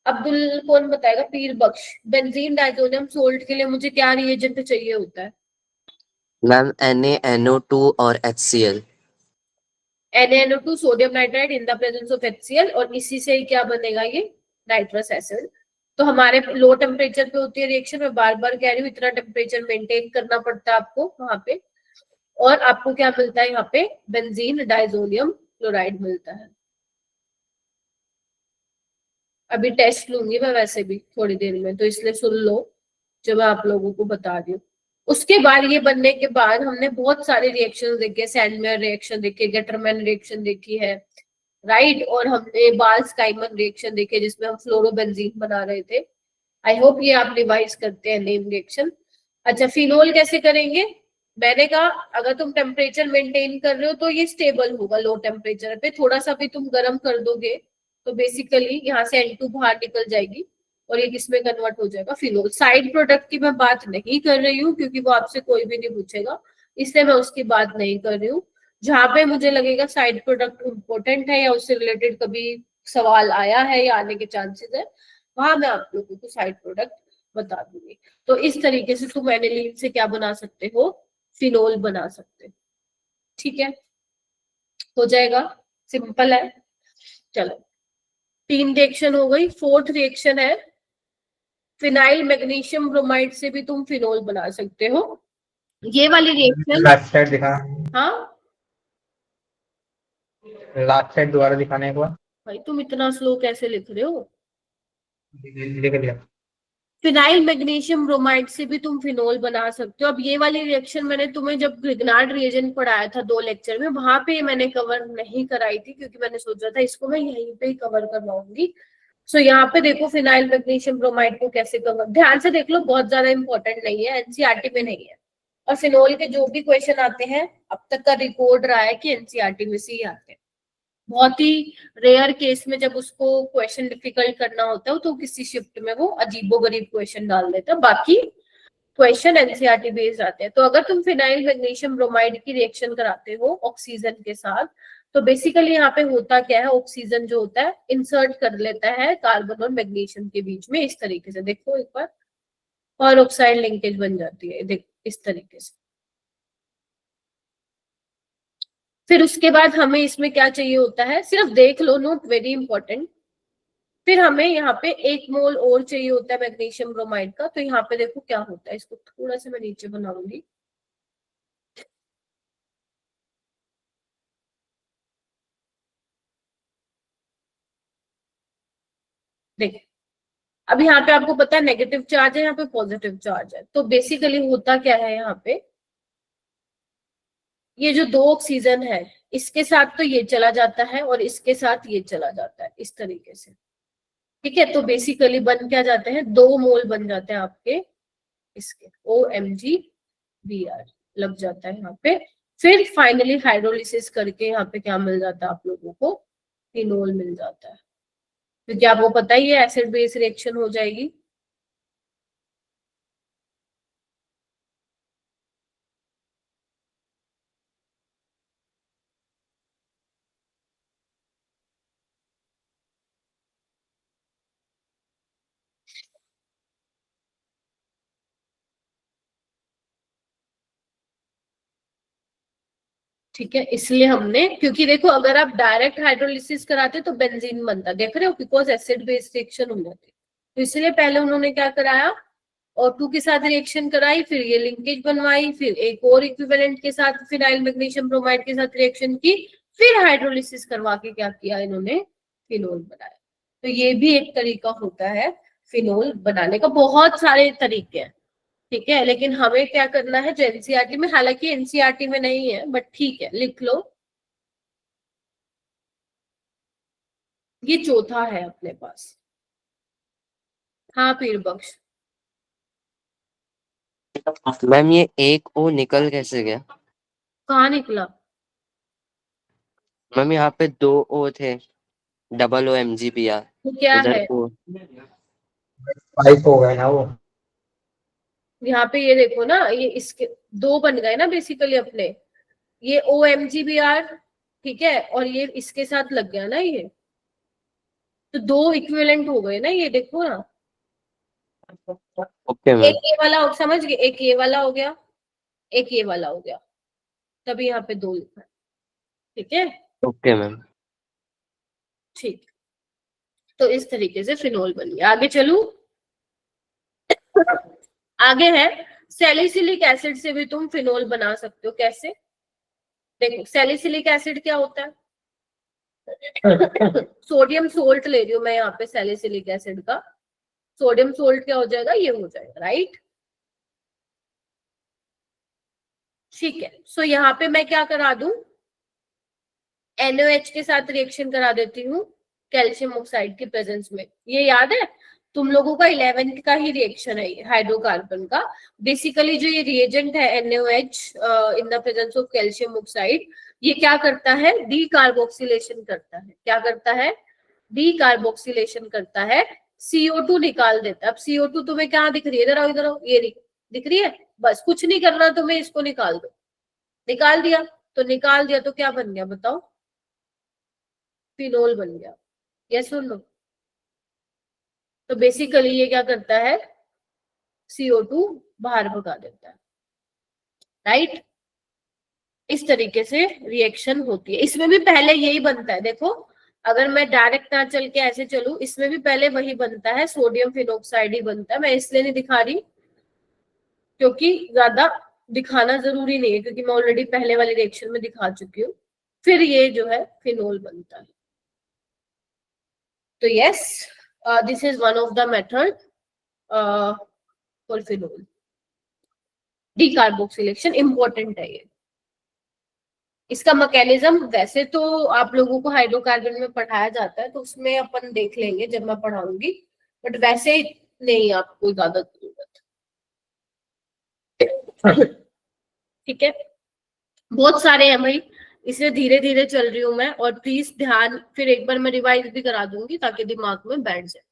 अब्दुल कौन बताएगा, पीर बख्श, बेंजीन डाइजोनियम सोल्ट के लिए मुझे क्या रिएजेंट चाहिए होता है, मैम NaNO2 और HCl। NaNO2 sodium nitride in the presence of HCl, और इसी से ही क्या बनेगा, ये नाइट्रस एसिड। तो हमारे लो टेम्परेचर पे होती है रिएक्शन, मैं बार बार कह रही हूँ, इतना टेम्परेचर मेंटेन करना पड़ता है आपको वहां पे, और आपको क्या मिलता है यहाँ पे, बेंजीन डाइजोनियम क्लोराइड मिलता है। अभी टेस्ट लूंगी मैं वैसे भी थोड़ी देर में, तो इसलिए सुन लो जो मैं आप लोगों को बता रही हूँ। उसके बाद ये बनने के बाद हमने बहुत सारे रिएक्शन देखे, सैंडमेयर रिएक्शन देखे, गेटरमैन रिएक्शन देखी है, राइट, और हमने बाल्स-काइमन रिएक्शन देखे जिसमें हम फ्लोरोबेंजीन बना रहे थे। आई होप ये आप रिवाइज करते हैं नेम रिएक्शन। अच्छा, फिनोल कैसे करेंगे, मैंने कहा अगर तुम टेम्परेचर मेंटेन कर रहे हो तो ये स्टेबल होगा, लो टेम्परेचर पे थोड़ा सा भी तुम गर्म कर दोगे तो बेसिकली यहाँ से N2 बाहर निकल जाएगी और ये किसमें कन्वर्ट हो जाएगा, फिनोल। साइड प्रोडक्ट की मैं बात नहीं कर रही हूँ क्योंकि वो आपसे कोई भी नहीं पूछेगा, इसलिए मैं उसकी बात नहीं कर रही हूँ। जहां पे मुझे लगेगा साइड प्रोडक्ट इम्पोर्टेंट है या उससे रिलेटेड कभी सवाल आया है या आने के चांसेस है, वहां मैं आप लोगों को साइड प्रोडक्ट बता दूंगी। तो इस तरीके से तुम एनिलीन से क्या बना सकते हो, फिनोल बना सकते हो। ठीक है, हो जाएगा, सिंपल है। चलो 3 रिएक्शन हो गई। 4th रिएक्शन है फिनाइल मैग्नीशियम ब्रोमाइड से भी तुम फिनोल बना सकते हो। ये वाली रिएक्शन, लास्ट साइड दिखा, हाँ लास्ट साइड दोबारा दिखाने एक बार। भाई तुम इतना स्लो कैसे लिख रहे हो। लिख लिया। फिनाइल मैग्नीशियम ब्रोमाइड से भी तुम फिनोल बना सकते हो। अब ये वाली रिएक्शन मैंने तुम्हें जब ग्रिग्नार्ड रिएजेंट पढ़ाया था 2 लेक्चर में, वहां पे मैंने कवर नहीं कराई थी क्योंकि मैंने सोचा था इसको मैं यहीं पे ही कवर करवाऊंगी। सो यहाँ पे देखो फिनाइल मैग्नीशियम ब्रोमाइड को कैसे कवर, ध्यान से देख लो, बहुत ज्यादा इंपॉर्टेंट नहीं है, एनसीईआरटी में नहीं है। और फिनोल के जो भी क्वेश्चन आते हैं अब तक का रिकॉर्ड रहा है कि एनसीईआरटी में से ही आते हैं। बहुत ही रेयर केस में जब उसको क्वेश्चन डिफिकल्ट करना होता है तो किसी शिफ्ट में वो अजीबोगरीब क्वेश्चन डाल देता है, बाकी क्वेश्चन एनसीईआरटी बेस्ड आते हैं। तो अगर तुम फिनाइल मैग्नीशियम ब्रोमाइड की रिएक्शन कराते हो ऑक्सीजन के साथ, तो बेसिकली यहाँ पे होता क्या है, ऑक्सीजन जो होता है इंसर्ट कर लेता है कार्बन और मैग्नीशियम के बीच में, इस तरीके से देखो एक बार, और ऑक्साइड लिंकेज बन जाती है, देखो इस तरीके से। फिर उसके बाद हमें इसमें क्या चाहिए होता है, सिर्फ देख लो, नोट वेरी इंपॉर्टेंट। फिर हमें यहाँ पे 1 मोल और चाहिए होता है मैग्नीशियम ब्रोमाइड का। तो यहाँ पे देखो क्या होता है, इसको थोड़ा सा मैं नीचे बनाऊंगी। देख, अब यहाँ पे आपको पता है नेगेटिव चार्ज है, यहाँ पे पॉजिटिव चार्ज है। तो बेसिकली होता क्या है, यहाँ पे ये जो 2 ऑक्सीजन है इसके साथ तो ये चला जाता है और इसके साथ ये चला जाता है, इस तरीके से। ठीक है, तो बेसिकली बन क्या जाते हैं, 2 मोल बन जाते हैं आपके इसके, OMgBr लग जाता है यहाँ पे। फिर फाइनली हाइड्रोलिसिस करके यहाँ पे क्या मिल जाता है आप लोगों को, फिनोल मिल जाता है। क्योंकि आपको पता ही है एसिड बेस रिएक्शन हो जाएगी। ठीक है, इसलिए हमने, क्योंकि देखो अगर आप डायरेक्ट हाइड्रोलिसिस कराते तो बेंजीन बनता, देख रहे हो, बिकॉज एसिड बेस रिएक्शन हो जाती। तो इसलिए पहले उन्होंने क्या कराया, O2 के साथ रिएक्शन कराई, फिर ये लिंकेज बनवाई, फिर एक और इक्विवेलेंट के साथ फिनाइल मैग्नीशियम ब्रोमाइड के साथ रिएक्शन की, फिर हाइड्रोलिसिस करवा के क्या किया इन्होंने, फिनोल बनाया। तो ये भी एक तरीका होता है फिनोल बनाने का, बहुत सारे तरीके हैं। ठीक है, लेकिन हमें क्या करना है जो एनसीईआरटी में, हालांकि एनसीईआरटी में नहीं है बट ठीक है लिख लो, ये चौथा है अपने पास। हाँ पीर बख्श, मैम ये एक ओ निकल कैसे गया? कहाँ निकला? मैम यहाँ पे 2 ओ थे, OOMgBr, वो क्या उधर है, ओ। 5 हो गए ना वो। यहाँ पे ये देखो ना, ये इसके 2 बन गए ना बेसिकली अपने, ये OMgBr, ठीक है, और ये इसके साथ लग गया ना, ये तो 2 इक्विवेलेंट हो गए ना, ये देखो ना। Okay ma'am. एक ये वाला समझ गए, एक ये वाला हो गया, एक ये वाला हो गया, तभी यहाँ पे 2 लिखा है। ठीक है, ओके मैम। ठीक, तो इस तरीके से फिनोल बन गया। आगे चलू, आगे है सैलिसिलिक एसिड से भी तुम फिनोल बना सकते हो। कैसे, देखो सैलिसिलिक एसिड क्या होता है, सोडियम सोल्ट ले रही हूँ मैं यहाँ पे सैलिसिलिक एसिड का, सोडियम सोल्ट क्या हो जाएगा, ये हो जाएगा, राइट। ठीक है, सो यहाँ पे मैं क्या करा दूं, NaOH के साथ रिएक्शन करा देती हूँ कैल्शियम ऑक्साइड की प्रेजेंस में। ये याद है तुम लोगों का 11th का ही रिएक्शन है हाइड्रोकार्बन का। बेसिकली जो ये रिएजेंट है NaOH in the presence of calcium oxide, ये क्या करता है, डीकार्बोक्सिलेशन करता है। क्या करता है, डी कार्बोक्सिलेशन करता है, CO2 निकाल देता है। अब CO2 तुम्हें क्या दिख रही है, इधर आओ इधर आओ, ये दिख रही है, बस कुछ नहीं करना तुम्हें, इसको निकाल दो। निकाल दिया तो क्या बन गया बताओ, फिनोल बन गया। यस और नो? तो बेसिकली ये क्या करता है, CO2 बाहर भगा देता है, राइट। इस तरीके से रिएक्शन होती है। इसमें भी पहले यही बनता है, देखो अगर मैं डायरेक्ट ना चल के ऐसे चलूं, इसमें भी पहले वही बनता है, सोडियम फिनोक्साइड ही बनता है। मैं इसलिए नहीं दिखा रही क्योंकि ज्यादा दिखाना जरूरी नहीं है, क्योंकि मैं ऑलरेडी पहले वाले रिएक्शन में दिखा चुकी हूँ। फिर ये जो है फिनोल बनता है। तो yes, this is one of the method for phenol. Decarboxylation important है ये। इसका मैकेनिज्म वैसे तो आप लोगों को हाइड्रोकार्बन में पढ़ाया जाता है, तो उसमें अपन देख लेंगे जब मैं पढ़ाऊंगी, बट वैसे नहीं आपको ज्यादा जरूरत। ठीक है, बहुत सारे हैं भाई, इसलिए धीरे धीरे चल रही हूं मैं, और प्लीज ध्यान, फिर एक बार मैं रिवाइज भी करा दूंगी ताकि दिमाग में बैठ जाए,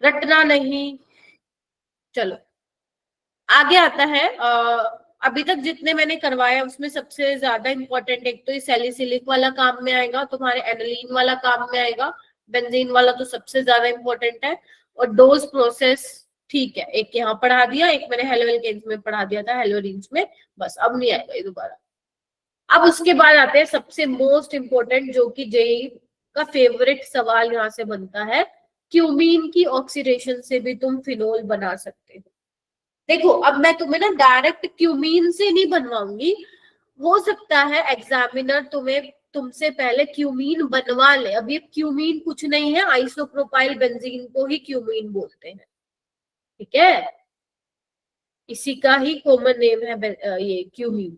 रटना नहीं। चलो आगे आता है। अभी तक जितने मैंने करवाया उसमें सबसे ज्यादा इंपॉर्टेंट एक तो ये सैलिसिलिक वाला काम में आएगा, तुम्हारे एनालीन वाला काम में आएगा, बेंजीन वाला तो सबसे ज्यादा इंपॉर्टेंट है। और डोज प्रोसेस ठीक है, एक यहाँ पढ़ा दिया, एक मैंने हेलो एल्केन्स में पढ़ा दिया था, हेलोरीन्स में, बस अब नहीं आएगा ये दोबारा। अब उसके बाद आते हैं सबसे मोस्ट इंपॉर्टेंट, जो कि जेईई का फेवरेट सवाल यहाँ से बनता है, क्यूमीन की ऑक्सीडेशन से भी तुम फिनोल बना सकते हो। देखो अब मैं तुम्हें ना डायरेक्ट क्यूमीन से नहीं बनवाऊंगी, हो सकता है एग्जामिनर तुम्हें तुमसे पहले क्यूमीन बनवा ले। अब ये क्यूमीन कुछ नहीं है, आइसोप्रोपाइल बेंजीन को ही क्यूमीन बोलते हैं, ठीक है, इसी का ही कॉमन नेम है ये क्यूमीन।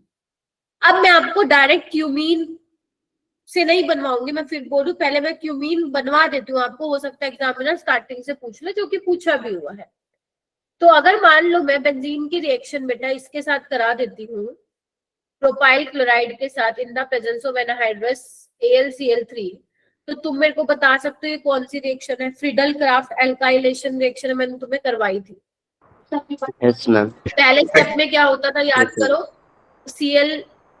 अब मैं आपको डायरेक्ट क्यूमीन से नहीं बनवाऊंगी, मैं फिर बोलूं पहले मैं क्यूमीन बनवा देती हूँ आपको, हो सकता है एग्जामिनर स्टार्टिंग से पूछ ले, जो कि पूछा भी हुआ है। तो अगर मान लो मैं बेंजीन की रिएक्शन बेटा इसके साथ करा देती हूँ, प्रोपाइल क्लोराइड के साथ इन the presence of anhydrous AlCl3, तो तुम मेरे को बता सकते हो ये कौन सी रिएक्शन है? फ्रीडल क्राफ्ट एल्काइलेशन रिएक्शन मैंने तुम्हें करवाई थी। Yes ma'am. पहले स्टेप में क्या होता था याद करो,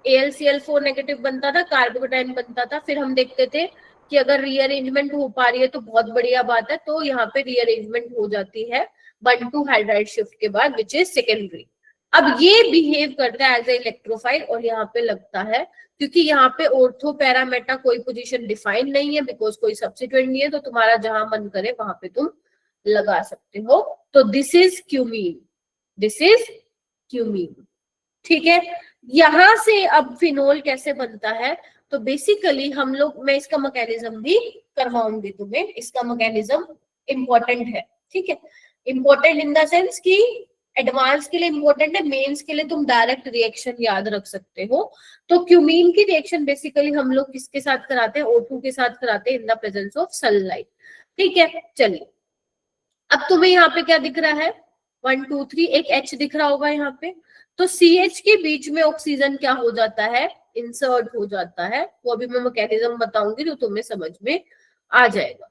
AlCl4 नेगेटिव बनता था, कार्बोकेटाइन बनता था, फिर हम देखते थे कि अगर रीअरेंजमेंट हो पा रही है तो बहुत बढ़िया बात है, तो यहाँ पे रीअरेंजमेंट हो जाती है 1,2 हाइड्राइड शिफ्ट के बाद, विच इज सेकेंडरी। अब ये बिहेव करता है एज ए इलेक्ट्रोफाइल, और यहाँ पे लगता है, क्योंकि यहाँ पे ऑर्थो पैरामेटा कोई पोजीशन डिफाइन नहीं है, बिकॉज कोई सब्स्टिट्यूएंट नहीं है, तो तुम्हारा जहां मन करे वहां पे तुम लगा सकते हो। तो this is cumene, this is cumene, ठीक है। यहां से अब फिनोल कैसे बनता है, तो बेसिकली हम लोग, मैं इसका मैकेनिज्म भी करवाऊंगी तुम्हें, इसका मैकेनिज्म इंपॉर्टेंट है, ठीक है, इंपॉर्टेंट इन द सेंस कि एडवांस के लिए इंपॉर्टेंट है, मेंस के लिए तुम डायरेक्ट रिएक्शन याद रख सकते हो। तो क्यूमीन की रिएक्शन बेसिकली हम लोग किसके साथ कराते हैं, O2 के साथ कराते हैं इन द प्रेजेंस ऑफ सनलाइट, ठीक है। चलिए अब तुम्हें यहाँ पे क्या दिख रहा है, 1 2 3, एक H दिख रहा होगा यहाँ पे, तो CH के बीच में ऑक्सीजन क्या हो जाता है, इंसर्ट हो जाता है। वो अभी मैं मैकेनिज्म बताऊंगी तो तुम्हें समझ में आ जाएगा।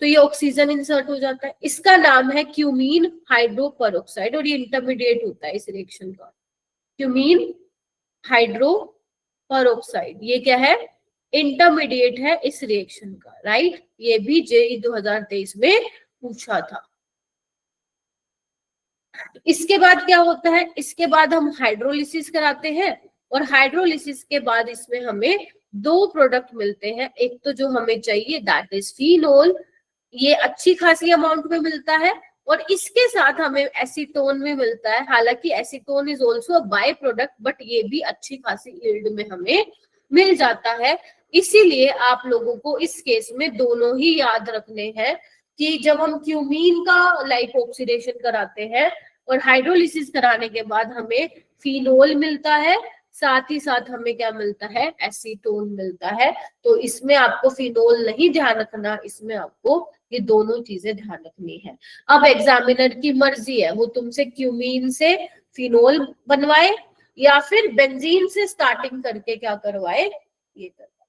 तो ये ऑक्सीजन इंसर्ट हो जाता है, इसका नाम है क्यूमीन हाइड्रोपरऑक्साइड, और ये इंटरमीडिएट होता है इस रिएक्शन का, क्यूमीन हाइड्रोपरऑक्साइड, ये क्या है, इंटरमीडिएट है इस रिएक्शन का, राइट। ये भी जेईई 2023 में पूछा था। इसके बाद क्या होता है, इसके बाद हम हाइड्रोलिसिस कराते हैं, और हाइड्रोलिसिस के बाद इसमें हमें 2 प्रोडक्ट मिलते हैं। एक तो जो हमें चाहिए दैट इज फिनोल, ये अच्छी खासी अमाउंट में मिलता है, और इसके साथ हमें एसीटोन में मिलता है। हालांकि acetone is also a by product, but ये भी अच्छी खासी यील्ड में हमें मिल जाता है। इसीलिए आप लोगों को इस केस में दोनों ही याद रखने हैं कि जब हम क्यूमीन का लाइक ऑक्सीडेशन कराते हैं और हाइड्रोलिसिस कराने के बाद हमें फिनोल मिलता है, साथ ही साथ हमें क्या मिलता है, एसीटोन मिलता है। तो इसमें आपको फिनोल नहीं ध्यान रखना, इसमें आपको ये दोनों चीजें ध्यान रखनी है। अब एग्जामिनर की मर्जी है, वो तुमसे क्यूमीन से फिनोल बनवाए या फिर बेंजीन से स्टार्टिंग करके क्या करवाए, ये करवाए,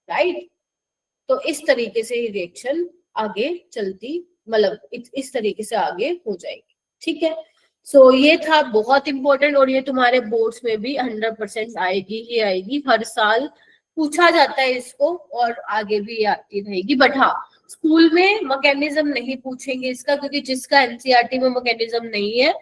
राइट। तो इस तरीके से ही रिएक्शन आगे चलती, मतलब इस तरीके से आगे हो जाएगी। ठीक है, सो ये था बहुत इंपॉर्टेंट, और ये तुम्हारे बोर्ड्स में भी 100% आएगी ही आएगी, हर साल पूछा जाता है इसको, और आगे भी ये आती रहेगी। बट हाँ, स्कूल में मैकेनिज्म नहीं पूछेंगे इसका, क्योंकि जिसका एनसीईआरटी में मैकेनिज्म नहीं है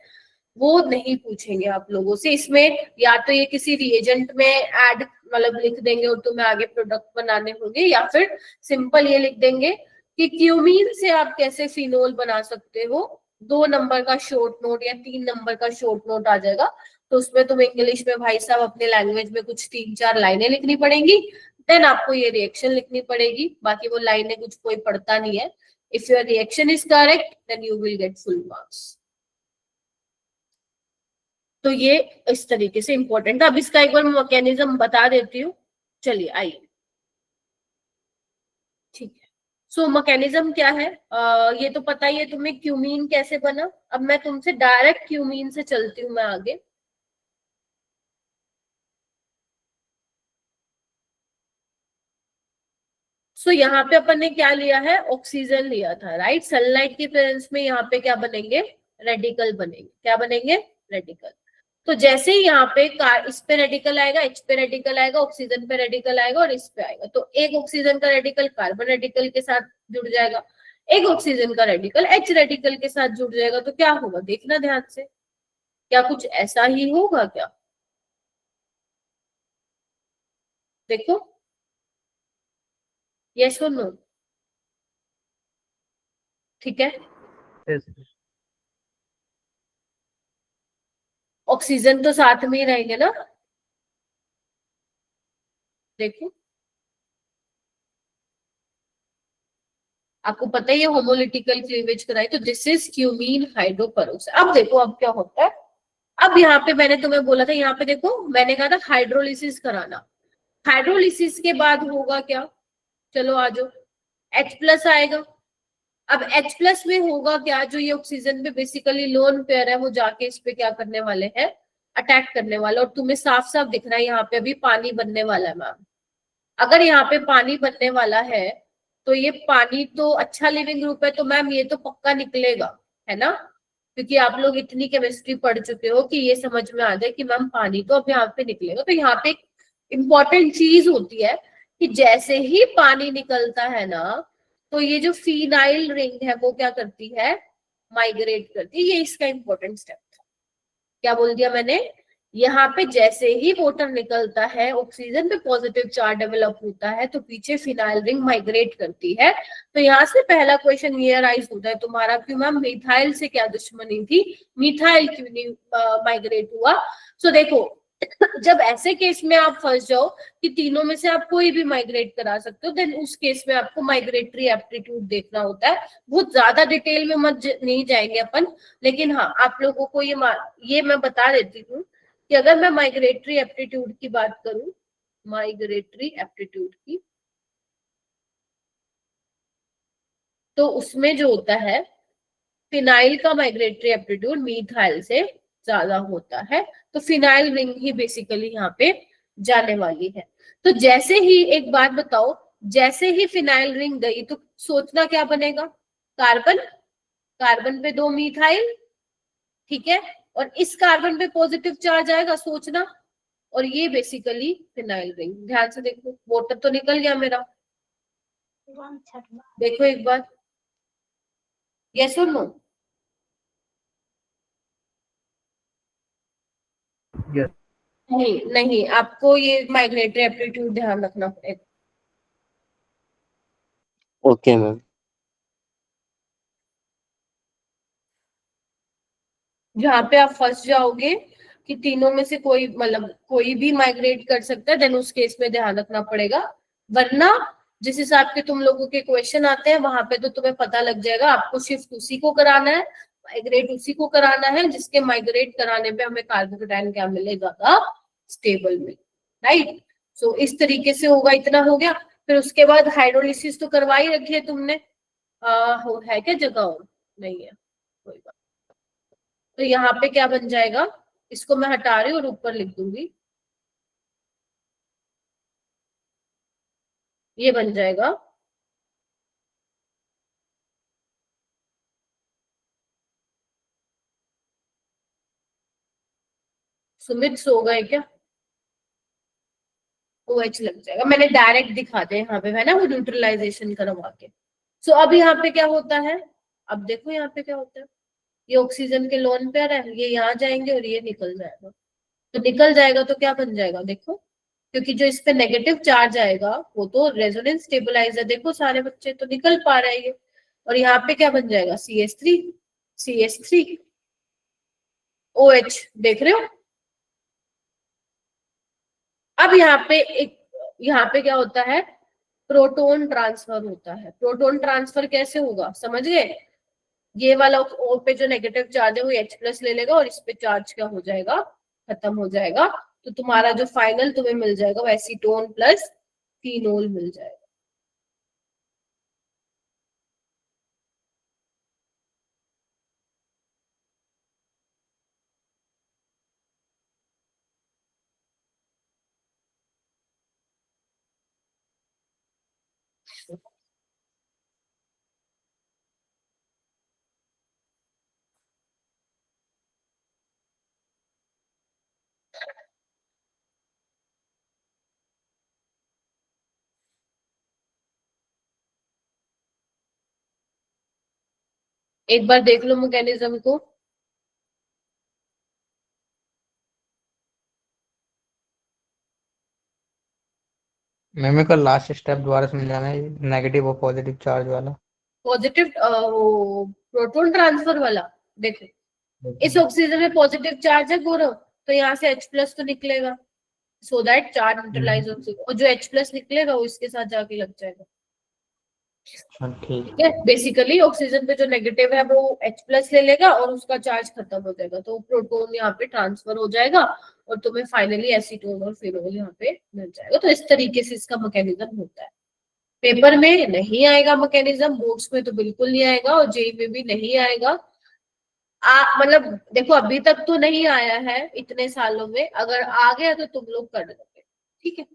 वो नहीं पूछेंगे आप लोगों से। इसमें या तो ये किसी रिएजेंट में ऐड मतलब लिख देंगे और तुम्हें आगे प्रोडक्ट बनाने होंगे, या फिर सिंपल ये लिख देंगे कि क्यूमीन से आप कैसे फिनोल बना सकते हो। 2 नंबर का शॉर्ट नोट या 3 नंबर का शॉर्ट नोट आ जाएगा, तो उसमें तुम इंग्लिश में भाई साहब अपने लैंग्वेज में कुछ 3-4 लाइनें लिखनी पड़ेंगी, देन आपको ये रिएक्शन लिखनी पड़ेगी। बाकी वो लाइनें कुछ कोई पढ़ता नहीं है। If your reaction is correct then you will get full marks. तो ये इस तरीके से इंपॉर्टेंट है। अब इसका एक बार मैं मैकेनिज्म बता देती हूँ, चलिए आइए। ठीक है, सो मैकेनिज्म क्या है, ये तो पता ही है तुम्हें क्यूमीन कैसे बना। अब मैं तुमसे डायरेक्ट क्यूमीन से चलती हूँ मैं आगे। सो यहाँ पे अपन ने क्या लिया है, ऑक्सीजन लिया था, राइट। सनलाइट की प्रेजेंस में यहाँ पे क्या बनेंगे, रेडिकल बनेंगे। क्या बनेंगे, रेडिकल। तो जैसे ही यहाँ पे इस पे रेडिकल आएगा, H पे रेडिकल आएगा, ऑक्सीजन पे रेडिकल आएगा और इस पे आएगा, तो एक ऑक्सीजन का रेडिकल कार्बन रेडिकल के साथ जुड़ जाएगा, एक ऑक्सीजन का रेडिकल H रेडिकल के साथ जुड़ जाएगा। तो क्या होगा, देखना ध्यान से, क्या कुछ ऐसा ही होगा क्या, देखो, यस और नो। ठीक है, ऑक्सीजन तो साथ में ही रहेंगे ना, देखो आपको पता ही है होमोलिटिकल क्लीवेज कराई, तो दिस इज क्यूमीन हाइड्रोपेरोक्साइड। अब देखो अब क्या होता है, अब यहाँ पे मैंने तुम्हें बोला था, यहाँ पे देखो मैंने कहा था हाइड्रोलिसिस कराना। हाइड्रोलिसिस के बाद होगा क्या, चलो आ जाओ, H+ आएगा। अब H+ में होगा क्या, जो ये ऑक्सीजन पे बेसिकली लोन पेयर है वो जाके इस पे क्या करने वाले हैं, अटैक करने वाला। और तुम्हें साफ साफ दिख रहा है यहाँ पे अभी पानी बनने वाला है मैम। अगर यहाँ पे पानी बनने वाला है तो ये पानी तो अच्छा लिविंग ग्रुप है, तो मैम ये तो पक्का निकलेगा, है ना, क्योंकि आप लोग इतनी केमिस्ट्री पढ़ चुके हो कि ये समझ में आ जाए कि मैम पानी तो अब यहाँ पे निकलेगा। तो यहाँ पे एक इम्पॉर्टेंट चीज होती है कि जैसे ही पानी निकलता है ना, तो ये जो फिनाइल रिंग है वो क्या करती है, माइग्रेट करती है। ये इसका इंपॉर्टेंट स्टेप था। क्या बोल दिया मैंने, यहाँ पे जैसे ही वाटर निकलता है, ऑक्सीजन पे पॉजिटिव चार्ज डेवलप होता है, तो पीछे फिनाइल रिंग माइग्रेट करती है। तो यहाँ से पहला क्वेश्चन ये राइज होता है तुम्हारा, क्यों मैम मिथाइल से क्या दुश्मनी थी, मिथाइल क्यों नहीं माइग्रेट हुआ। सो देखो, जब ऐसे केस में आप फंस जाओ कि तीनों में से आप कोई भी माइग्रेट करा सकते हो, देन उस केस में आपको माइग्रेटरी एप्टीट्यूड देखना होता है। बहुत ज्यादा डिटेल में नहीं जाएंगे अपन, लेकिन हाँ आप लोगों को ये मैं बता देती हूँ कि अगर मैं माइग्रेटरी एप्टीट्यूड की बात करूं, माइग्रेटरी एप्टीट्यूड की, तो उसमें जो होता है फिनाइल का माइग्रेटरी एप्टीट्यूड मिथाइल से ज्यादा होता है, तो फिनाइल रिंग ही बेसिकली यहाँ पे जाने वाली है। तो जैसे ही एक बात बताओ, जैसे ही फिनाइल रिंग गई तो सोचना क्या बनेगा, कार्बन, कार्बन पे 2 मिथाइल, ठीक है, और इस कार्बन पे पॉजिटिव चार्ज आएगा, सोचना, और ये बेसिकली फिनाइल रिंग। ध्यान से देखो, वाटर तो निकल गया मेरा, देखो एक बार, यस और नो। नहीं नहीं, आपको ये माइग्रेटरी एप्टीट्यूड ध्यान रखना पड़ेगा। Okay ma'am. जहाँ पे आप फंस जाओगे कि तीनों में से कोई मतलब कोई भी माइग्रेट कर सकता है, देन उस केस में ध्यान रखना पड़ेगा। वरना जिस हिसाब के तुम लोगों के क्वेश्चन आते हैं वहां पे तो तुम्हें पता लग जाएगा, आपको शिफ्ट उसी को कराना है, माइग्रेट उसी को कराना है जिसके माइग्रेट कराने पे हमें कार्बोकेटाइन क्या मिलेगा, स्टेबल मिले, राइट। सो इस तरीके से होगा, इतना हो गया। फिर उसके बाद हाइड्रोलिसिस तो करवा ही रखी है तुमने, है क्या जगह और नहीं है, कोई बात। तो यहाँ पे क्या बन जाएगा, इसको मैं हटा रही हूँ और ऊपर लिख दूंगी, ये बन जाएगा सुमित सो गए क्या? OH लग जाएगा, मैंने डायरेक्ट दिखा दे यहाँ पे है ना वो न्यूट्रलाइजेशन करवा के। सो अब यहाँ पे क्या होता है, अब देखो यहाँ पे क्या होता है, ये ऑक्सीजन के लोन पेयर है, ये यहाँ जाएंगे और ये निकल जाएगा। तो निकल जाएगा तो क्या बन जाएगा देखो, क्योंकि जो इस पे नेगेटिव चार्ज आएगा वो तो रेजोनेंस स्टेबलाइजर, देखो सारे बच्चे तो निकल पा रहे हैं ये। और यहाँ पे क्या बन जाएगा, CH3 OH, देख रहे हो। अब यहाँ पे क्या होता है, प्रोटोन ट्रांसफर होता है। प्रोटोन ट्रांसफर कैसे होगा समझ गए, ये वाला O पे जो नेगेटिव चार्ज है वो H+ ले लेगा और इस पे चार्ज क्या हो जाएगा, खत्म हो जाएगा। तो तुम्हारा जो फाइनल तुम्हें मिल जाएगा वो एसीटोन प्लस फिनोल मिल जाएगा। एक बार देख लो मैकेनिज्म को। मैम मेरे को लास्ट स्टेप दोबारा समझाना है, नेगेटिव और पॉजिटिव चार्ज वाला। पॉजिटिव वो प्रोटोन ट्रांसफर वाला, देखो इस ऑक्सीजन में पॉजिटिव चार्ज है गौरव, तो यहाँ से H+ तो निकलेगा, सो दैट चार्ज न्यूट्रलाइज हो सके, और जो H+ निकलेगा वो इसके साथ जाके लग जाएगा। ठीक ठीक है, बेसिकली ऑक्सीजन पे जो नेगेटिव है वो H+ ले लेगा और उसका चार्ज खत्म हो जाएगा, तो प्रोटोन यहाँ पे ट्रांसफर हो जाएगा और तुम्हें फाइनली एसीटोन और फिनोल यहाँ पे मिल जाएगा। तो इस तरीके से इसका मैकेनिज्म होता है। पेपर में नहीं आएगा मैकेनिज्म, बोर्ड्स में तो बिल्कुल नहीं आएगा और जेई में भी नहीं आएगा। मतलब देखो अभी तक तो नहीं आया है इतने सालों में, अगर आ गया तो तुम लोग कर दोगे। ठीक है,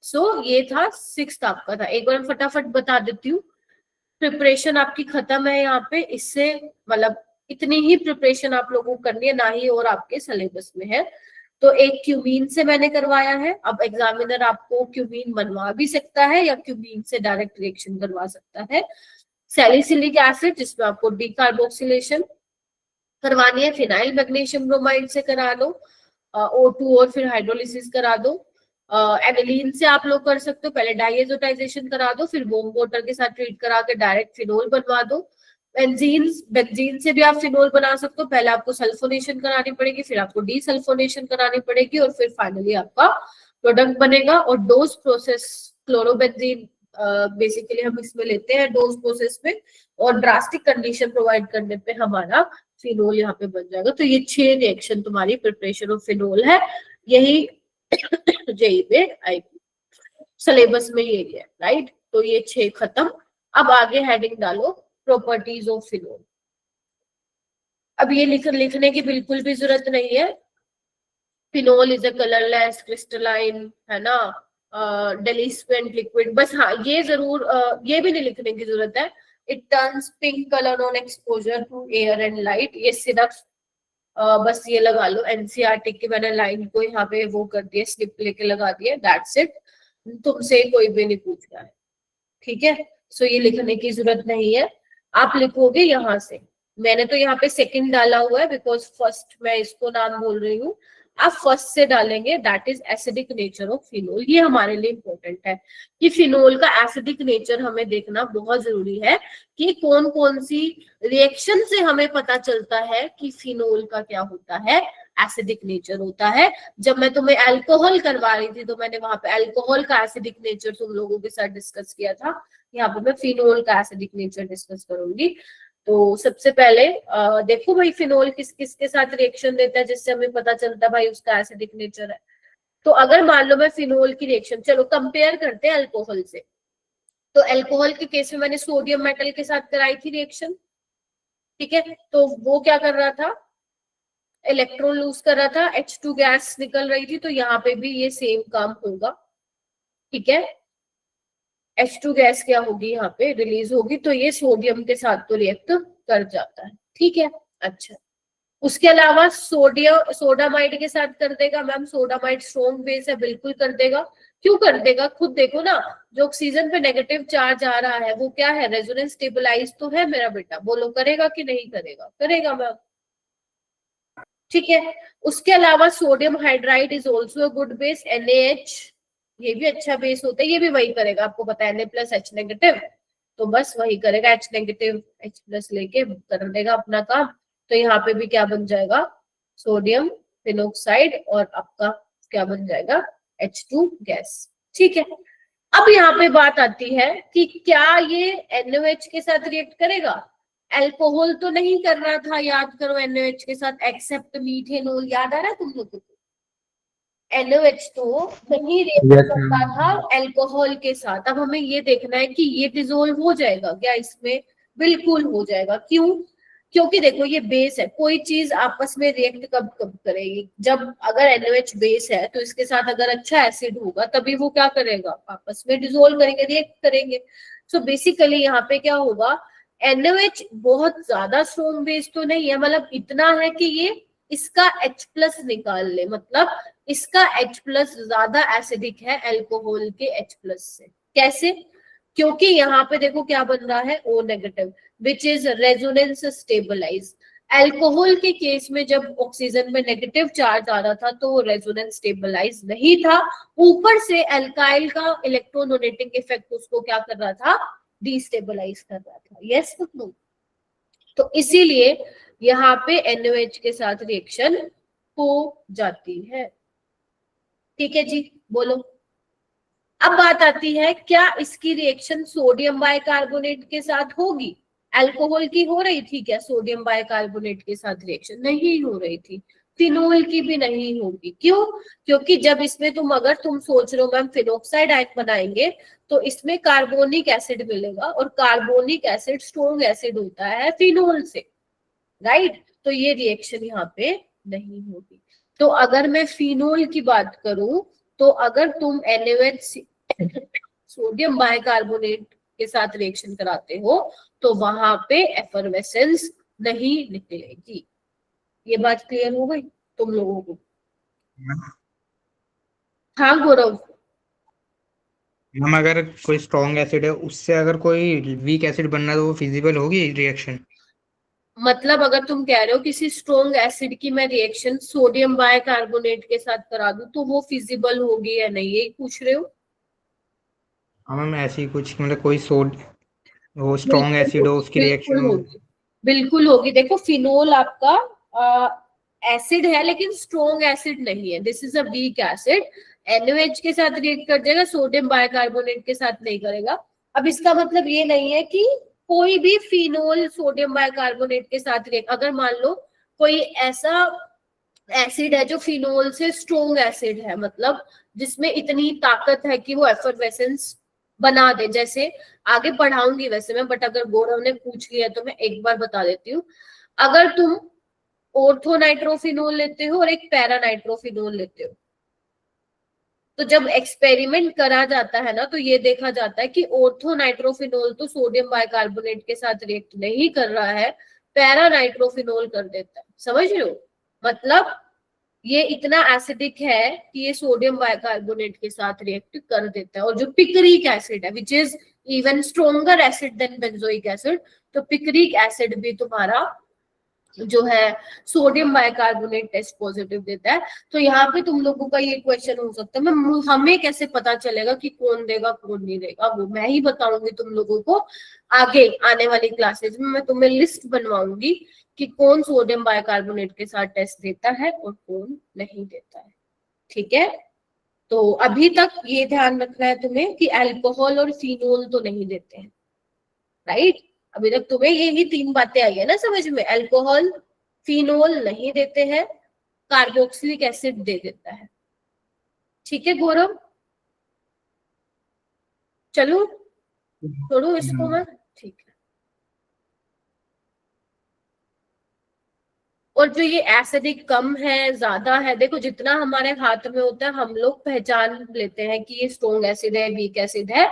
सो ये था 6th आपका था। एक बार फटाफट बता देती हूँ, प्रिपरेशन आपकी खत्म है यहाँ पे, इससे मतलब इतनी ही प्रिपरेशन आप लोगों को करनी है, ना ही और आपके सिलेबस में है। तो एक क्यूमीन से मैंने करवाया है, अब एग्जामिनर आपको क्यूमीन बनवा भी सकता है या क्यूमीन से डायरेक्ट रिएक्शन करवा सकता है। सैलिसिलिक एसिड जिसमें आपको डीकार्बोक्सिलेशन करवानी है, फिनाइल मैग्नीशियम ब्रोमाइड से करा लो, O2 और फिर हाइड्रोलिसिस करा दो। एनिलीन से आप लोग कर सकते हो, पहले डाइएजोटाइजेशन करा दो, फिर वार्म वाटर के साथ ट्रीट करा के डायरेक्ट फिनोल बनवा दो। बेंजीन से भी आप फिनोल बना सकते हो, पहले आपको सल्फोनेशन करानी पड़ेगी, फिर आपको डीसल्फोनेशन करानी पड़ेगी और फिर फाइनली आपका प्रोडक्ट बनेगा। और डोज प्रोसेस क्लोरोबेंजीन बेसिकली हम इसमें लेते हैं डोज प्रोसेस में, और ड्रास्टिक कंडीशन प्रोवाइड करने पे हमारा फिनोल यहाँ पे बन जाएगा। तो ये 6 रिएक्शन तुम्हारी प्रिपरेशन ऑफ फिनोल है, यही जेई में आएगी, सिलेबस में ये है राइट। तो ये 6 खत्म। अब आगे हेडिंग डालो प्रॉपर्टीज ऑफ फिनोल। अब ये लिखने की बिल्कुल भी जरूरत नहीं है। Phenol is a colourless crystalline, है ना, डेलिस्पेंट लिक्विड। बस हाँ ये जरूर ये भी नहीं लिखने की जरूरत है, it turns pink colour on exposure to air and light. ये सिर्फ बस ये लगा लो, एनसीईआरटी की मैंने लाइन को यहाँ पे वो कर दिया, स्लिप लेके लगा दिया, दैट्स इट। तुमसे कोई भी नहीं पूछ रहा है, ठीक है। सो ये लिखने की जरूरत नहीं है, आप लिखोगे यहाँ से। मैंने तो यहाँ पे सेकंड डाला हुआ है बिकॉज फर्स्ट मैं इसको नाम बोल रही हूँ, आप फर्स्ट से डालेंगे, that is acidic nature of phenol. ये हमारे लिए इंपॉर्टेंट है कि फिनोल का एसिडिक नेचर हमें देखना बहुत जरूरी है, कि कौन कौन सी रिएक्शन से हमें पता चलता है कि फिनोल का क्या होता है, एसिडिक नेचर होता है। जब मैं तुम्हें अल्कोहल करवा रही थी तो मैंने वहां पे अल्कोहल का एसिडिक नेचर तुम लोगों के साथ डिस्कस किया था, यहाँ पे मैं फिनोल का एसिडिक नेचर डिस्कस करूंगी। तो सबसे पहले देखो भाई फिनोल किस किस के साथ रिएक्शन देता है जिससे हमें पता चलता है भाई उसका एसिडिक नेचर है। तो अगर मान लो मैं फिनोल की रिएक्शन, चलो कंपेयर करते हैं अल्कोहल से। तो अल्कोहल के केस में मैंने सोडियम मेटल के साथ कराई थी रिएक्शन, ठीक है। तो वो क्या कर रहा था, इलेक्ट्रॉन लूज कर रहा था, H2 गैस निकल रही थी, तो यहाँ पे भी ये सेम काम होगा, ठीक है। H2 गैस क्या होगी यहाँ पे रिलीज होगी, तो ये सोडियम के साथ तो रिएक्ट कर जाता है, ठीक है। अच्छा उसके अलावा सोडियम सोडामाइड के साथ कर देगा। मैम सोडामाइड स्ट्रॉन्ग बेस है, बिल्कुल कर देगा। क्यों कर देगा, खुद देखो ना, जो ऑक्सीजन पे नेगेटिव चार्ज आ रहा है वो क्या है, रेजोनेंस स्टेबलाइज तो है मेरा बेटा। बोलो करेगा कि नहीं करेगा, करेगा मैम, ठीक है। उसके अलावा sodium hydride is also a good base, NaH, ये भी अच्छा बेस होता है, ये भी वही करेगा, आपको पता है Na+H नेगेटिव, तो बस वही करेगा, H नेगेटिव H+ लेके कर देगा अपना काम। तो यहाँ पे भी क्या बन जाएगा, सोडियम फिनोक्साइड और आपका क्या बन जाएगा, H2 गैस, ठीक है। अब यहाँ पे बात आती है कि क्या ये NaOH के साथ रिएक्ट करेगा। अल्कोहल तो नहीं कर रहा था, याद करो, NaOH के साथ, एक्सेप्ट मीथेनॉल, याद आ रहा है तुम लोगों को। NaOH तो नहीं रिएक्ट करता था अल्कोहल के साथ। अब हमें ये देखना है कि ये डिसोल्व हो जाएगा क्या इसमें, बिल्कुल हो जाएगा। क्यों, क्योंकि देखो ये बेस है, कोई चीज आपस में रिएक्ट कब कब करेगी, जब अगर NaOH बेस है तो इसके साथ अगर अच्छा एसिड होगा तभी वो क्या करेगा, आपस में डिसोल्व करेंगे, रिएक्ट करेंगे। सो बेसिकली यहाँ पे क्या होगा, NaOH बहुत ज्यादा स्ट्रॉन्ग बेस तो नहीं है, मतलब इतना है कि ये इसका H+ निकाल ले, मतलब इसका H+ ज्यादा एसिडिक है अल्कोहल के H+ से। कैसे, क्योंकि यहाँ पे देखो क्या बन रहा है, O negative, which is resonance stabilise. Alcohol के केस में जब ऑक्सीजन में नेगेटिव चार्ज आ रहा था तो वो रेजोनेंस स्टेबलाइज नहीं था, ऊपर से अल्काइल का इलेक्ट्रोनेगेटिव इफेक्ट उसको क्या कर रहा था, डिस्टेबलाइज कर रहा था। यस नो, तो इसीलिए यहाँ पे NaOH के साथ रिएक्शन हो जाती है, ठीक है जी, बोलो। अब बात आती है, क्या इसकी रिएक्शन सोडियम बाइकार्बोनेट के साथ होगी। अल्कोहल की हो रही थी क्या सोडियम बाइकार्बोनेट के साथ रिएक्शन, नहीं हो रही थी। फिनोल की भी नहीं होगी, क्यों, क्योंकि जब इसमें अगर तुम सोच रहे हो मैम फिनोक्साइड आयन बनाएंगे तो इसमें कार्बोनिक एसिड मिलेगा, और कार्बोनिक एसिड स्ट्रॉन्ग एसिड होता है फिनोल से, राइट। तो ये रिएक्शन यहाँ पे नहीं होगी। तो अगर मैं फिनोल की बात करूं तो अगर तुम NaOH सोडियम बाइकार्बोनेट के साथ रिएक्शन कराते हो तो वहां पे एफरवेसेंस नहीं निकलेगी। ये बात क्लियर हो गई तुम लोगों को। हाँ गौरव, हम अगर कोई स्ट्रॉन्ग एसिड है उससे अगर कोई वीक एसिड बनना है तो वो फिजिबल होगी रिएक्शन। मतलब अगर तुम कह रहे हो किसी स्ट्रॉन्ग एसिड की मैं रिएक्शन सोडियम बाइकार्बोनेट के साथ करा दूं तो वो फिजिबल होगी या नहीं, यही पूछ रहे हो। हाँ मैम ऐसी ही कुछ, मतलब कोई वो स्ट्रॉन्ग एसिड हो उसकी बिल्कुल रिएक्शन हो। होगी, बिल्कुल होगी। देखो फिनोल आपका एसिड है लेकिन स्ट्रॉन्ग एसिड नहीं है, this is a weak acid. NaOH के साथ रिएक्ट कर जाएगा, सोडियम बाइकार्बोनेट के साथ नहीं करेगा। अब इसका मतलब ये नहीं है कि कोई भी फिनोल सोडियम बाइकार्बोनेट के साथ रिएक्ट, अगर मान लो कोई ऐसा एसिड है जो फिनोल से स्ट्रॉन्ग एसिड है, मतलब जिसमें इतनी ताकत है कि वो एफरवेसेंस बना दे, जैसे आगे पढ़ाऊंगी वैसे मैं, बट अगर गौरव ने पूछ लिया तो मैं एक बार बता देती हूँ। अगर तुम ऑर्थोनाइट्रोफिनोल लेते हो और एक पैरानाइट्रोफिनोल लेते हो, तो जब एक्सपेरिमेंट करा जाता है ना तो ये देखा जाता है कि ऑर्थोनाइट्रोफिनोल तो सोडियम बाइकार्बोनेट के साथ रिएक्ट नहीं कर रहा है, पैरानाइट्रोफिनोल कर देता है। समझ रहे हो, मतलब ये इतना एसिडिक है कि ये सोडियम बाइकार्बोनेट के साथ रिएक्ट कर देता है। और जो पिक्रिक एसिड है which is even stronger acid than benzoic acid, तो पिक्रिक एसिड भी तुम्हारा जो है सोडियम बाइकार्बोनेट टेस्ट पॉजिटिव देता है। तो यहाँ पे तुम लोगों का ये क्वेश्चन हो सकता है, मैं हमें कैसे पता चलेगा कि कौन देगा कौन नहीं देगा, वो मैं ही बताऊंगी तुम लोगों को। आगे आने वाली क्लासेस में मैं तुम्हें लिस्ट बनवाऊंगी कि कौन सोडियम बाइकार्बोनेट के साथ टेस्ट देता है और कौन नहीं देता है, ठीक है। तो अभी तक ये ध्यान रखना है तुम्हें कि अल्कोहल और फिनोल तो नहीं देते हैं, राइट। अभी तक तुम्हें यही 3 बातें आई है ना समझ में, अल्कोहल फिनोल नहीं देते हैं, कार्बोक्सिलिक एसिड दे देता है, ठीक है गौरव। चलो छोड़ो इसको मैं, ठीक है। और जो ये एसिडिक कम है ज्यादा है, देखो जितना हमारे हाथ में होता है हम लोग पहचान लेते हैं कि ये स्ट्रॉन्ग एसिड है वीक एसिड है,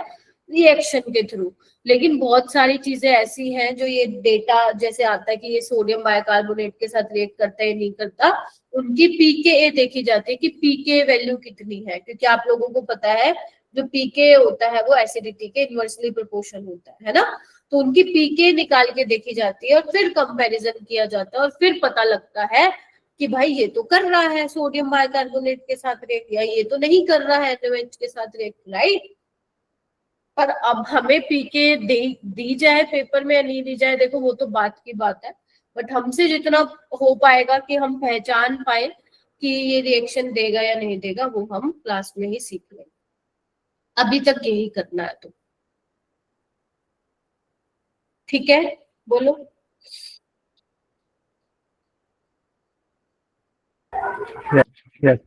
रिएक्शन के थ्रू। लेकिन बहुत सारी चीजें ऐसी हैं जो ये डेटा जैसे आता है कि ये सोडियम बाइकार्बोनेट के साथ रिएक्ट करता है या नहीं करता, उनकी पीके देखी जाती है कि पीके वैल्यू कितनी है, क्योंकि आप लोगों को पता है जो पीके होता है वो एसिडिटी के इनवर्सली प्रोपोर्शन होता है ना। तो उनकी पीके निकाल के देखी जाती है और फिर कंपैरिजन किया जाता है और फिर पता लगता है कि भाई ये तो कर रहा है सोडियम बाइकार्बोनेट के साथ रिएक्ट, या ये तो नहीं कर रहा है NaOH के साथ रिएक्ट, राइट। पर अब हमें पीके दी जाए पेपर में या नहीं दी जाए, देखो वो तो बात की बात है, बट हमसे जितना हो पाएगा कि हम पहचान पाए कि ये रिएक्शन देगा या नहीं देगा, वो हम क्लास में ही सीख लेंगे। अभी तक यही करना है, तो ठीक है, बोलो। Yes.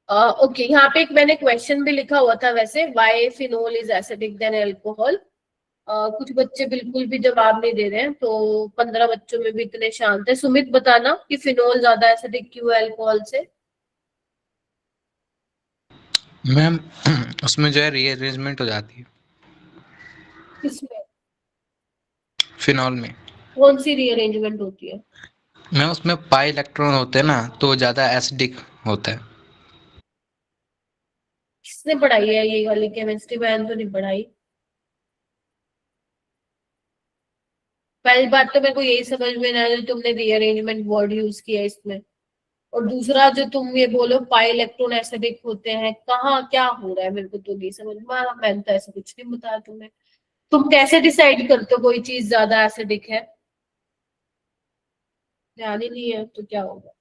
ओके, यहाँ पे एक मैंने क्वेश्चन भी लिखा हुआ था वैसे, why phenol is acidic than alcohol. कुछ बच्चे बिल्कुल भी जवाब नहीं दे रहे हैं, तो 15 बच्चों में भी इतने शांत है। सुमित बताना कि फिनोल ज्यादा एसिडिक क्यों है अल्कोहल से। मैम उसमें जो है रीअरेंजमेंट हो जाती है किसमें? फिनॉल में। कौन सी रीअरेंजमेंट होती है? मैम उसमें पाई इलेक्ट्रॉन होते हैं ना, तो ज्यादा एसिडिक होता है। किसने पढ़ाई है ये वाली केमिस्ट्री? मैंने तो नहीं पढ़ाई। पहली बात तो मेरे को यही समझ में ना आया जो तुमने रीअरेंजमेंट वर्ड यूज किया इसमें, और दूसरा जो तुम ये बोलो पाई इलेक्ट्रॉन एसिडिक होते हैं, कहाँ क्या हो रहा है मेरे को तो नहीं समझ में आ रहा। मैंने तो ऐसा कुछ नहीं बताया तुम्हें। तुम कैसे डिसाइड करते हो कोई चीज ज्यादा एसिडिक है? ध्यान ही नहीं है तो क्या होगा।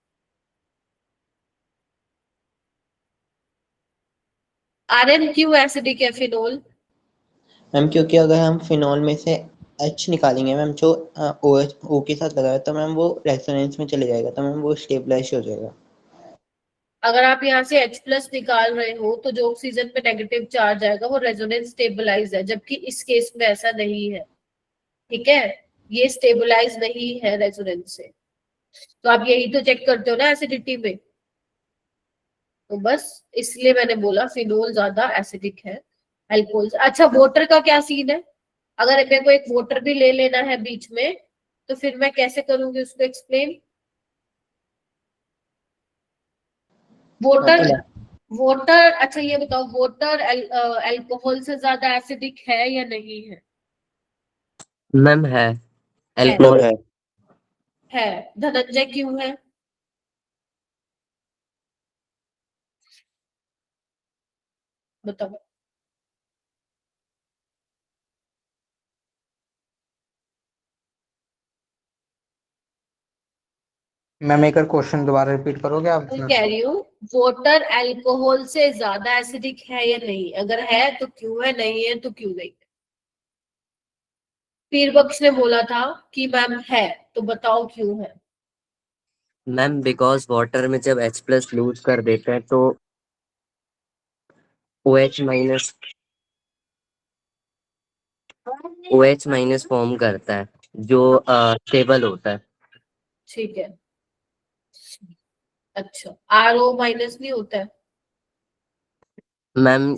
आरएन क्यों एसिडिक है फिनोल? मैम क्योंकि अगर हम फिनॉल में से H निकालेंगे मैम, जो O के साथ लगा है, तो मैम वो रेजोनेंस में चले जाएगा, तो मैम वो स्टेबलाइज हो जाएगा। अगर आप यहाँ से H+ निकाल रहे हो तो जो ऑक्सीजन पे नेगेटिव चार्ज आएगा वो रेजोनेंस स्टेबलाइज है, जबकि इस केस में ऐसा नहीं है, ठीक है। ये स्टेबलाइज नहीं है रेजोनेंस से। तो आप यही तो चेक करते हो ना एसिडिटी में, तो बस इसलिए मैंने बोला फिनोल ज्यादा एसिडिक है अल्कोहल से। अच्छा, वाटर का क्या सीन है? अगर मेरे को एक वाटर भी ले लेना है बीच में, तो फिर मैं कैसे करूंगी उसको एक्सप्लेन? वाटर, वाटर, अच्छा ये बताओ, वाटर अल्कोहल से ज्यादा एसिडिक है या नहीं है? मैम है, है, अल्कोहल है। है। धनंजय क्यों है? बताओ। मैम एक क्वेश्चन दोबारा रिपीट करोगे आप? मैं कह रही हूँ वाटर अल्कोहल से ज्यादा एसिडिक है या नहीं, अगर है तो क्यों है, नहीं है तो क्यों नहीं है? पीर बख्श ने बोला था कि मैम है, तो बताओ क्यों है। मैम बिकॉज वाटर में जब H+ लूज कर देते हैं तो OH- फॉर्म करता है जो स्टेबल होता है। ठीक है, अच्छा, RO- नहीं होता है? मैम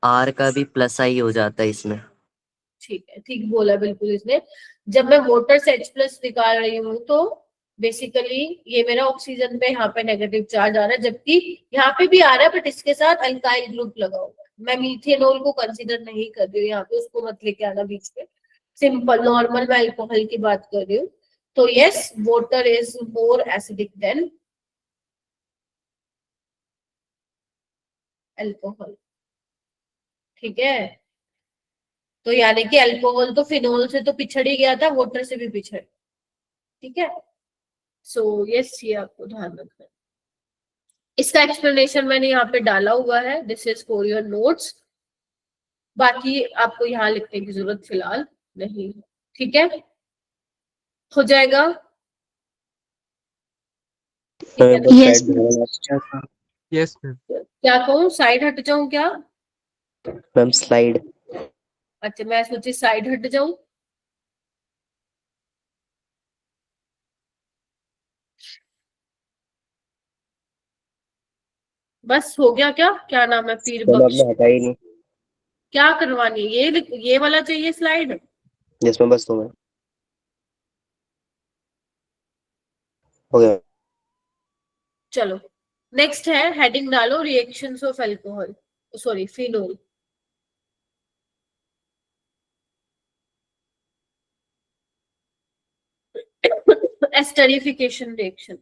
R का भी +I हो जाता है इसमें। ठीक है, ठीक बोला बिल्कुल इसने। जब मैं वाटर से H+ निकाल रही हूँ तो बेसिकली ये मेरा ऑक्सीजन पे यहाँ पे नेगेटिव चार्ज आ रहा है, जबकि यहाँ पे भी आ रहा है बट इसके साथ अल्काइल ग्रुप लगा हुआ है। मैं मीथेनॉल को कंसीडर नहीं कर रही हूँ यहाँ पे, उसको मत लेके आना बीच में। सिंपल नॉर्मल मैं अल्कोहल की बात कर रही हूँ। तो yes, water is more acidic than alcohol, ठीक है। तो यानी कि अल्कोहल तो फिनोल से तो पिछड़ ही गया था, वाटर से भी पिछड़, ठीक है। सो यस, ये आपको ध्यान रखना है। इसका एक्सप्लेनेशन मैंने यहाँ पे डाला हुआ है, this is for your notes. बाकी आपको यहाँ लिखने की जरूरत फिलहाल नहीं है, ठीक है, हो जाएगा। ठीक है, बस यस साइड में अच्छा था। यस क्या कहूँ, साइड हट जाऊं क्या? Ma'am slide. अच्छा, मैं सोची साइड हट जाऊं। बस हो गया क्या? क्या नाम है? पीर मैम बख्श। आपने हटाई नहीं, क्या करवानी है? ये वाला चाहिए स्लाइड? जिसमें बस तुम्हें हो गया। चलो नेक्स्ट है, हेडिंग डालो reactions of alcohol, sorry phenol. Esterification reaction.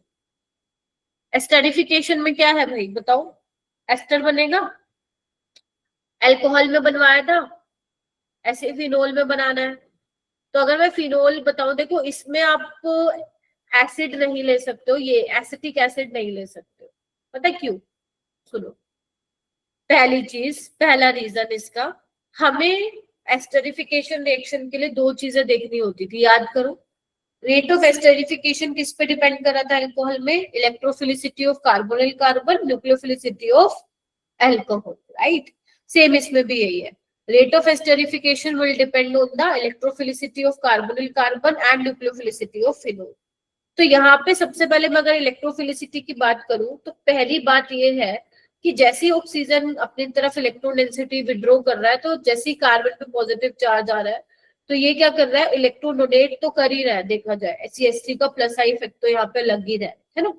Esterification में क्या है भाई बताओ? एस्टर बनेगा, अल्कोहल में बनवाया था, ऐसे फिनोल में बनाना है। तो अगर मैं फिनोल बताऊं, देखो इसमें आप एसिड नहीं ले सकते हो, ये एसिटिक एसिड नहीं ले सकते हो। पता है क्यों? सुनो, पहली चीज, पहला रीजन इसका, हमें एस्टरिफिकेशन रिएक्शन के लिए दो चीजें देखनी होती थी, याद करो। रेट ऑफ एस्टरिफिकेशन किस पे डिपेंड कर रहा था अल्कोहल में? Electrophilicity of carbonyl carbon, nucleophilicity of alcohol, right? Same इसमें भी यही है, rate of esterification will depend on the electrophilicity of carbonyl carbon and nucleophilicity of phenol। तो यहाँ पे सबसे पहले मैं अगर इलेक्ट्रोफिलिसिटी की बात करूं तो पहली बात ये है कि जैसे ही ऑक्सीजन अपनी तरफ इलेक्ट्रॉन डेंसिटी विड्रॉ कर रहा है, तो जैसे ही कार्बन पे पॉजिटिव चार्ज आ रहा है, तो ये क्या कर रहा है? इलेक्ट्रॉन डोनेट तो कर ही रहा है, देखा जाए CH3 का प्लस आई इफेक्ट तो यहाँ पे लग ही रहा है ना।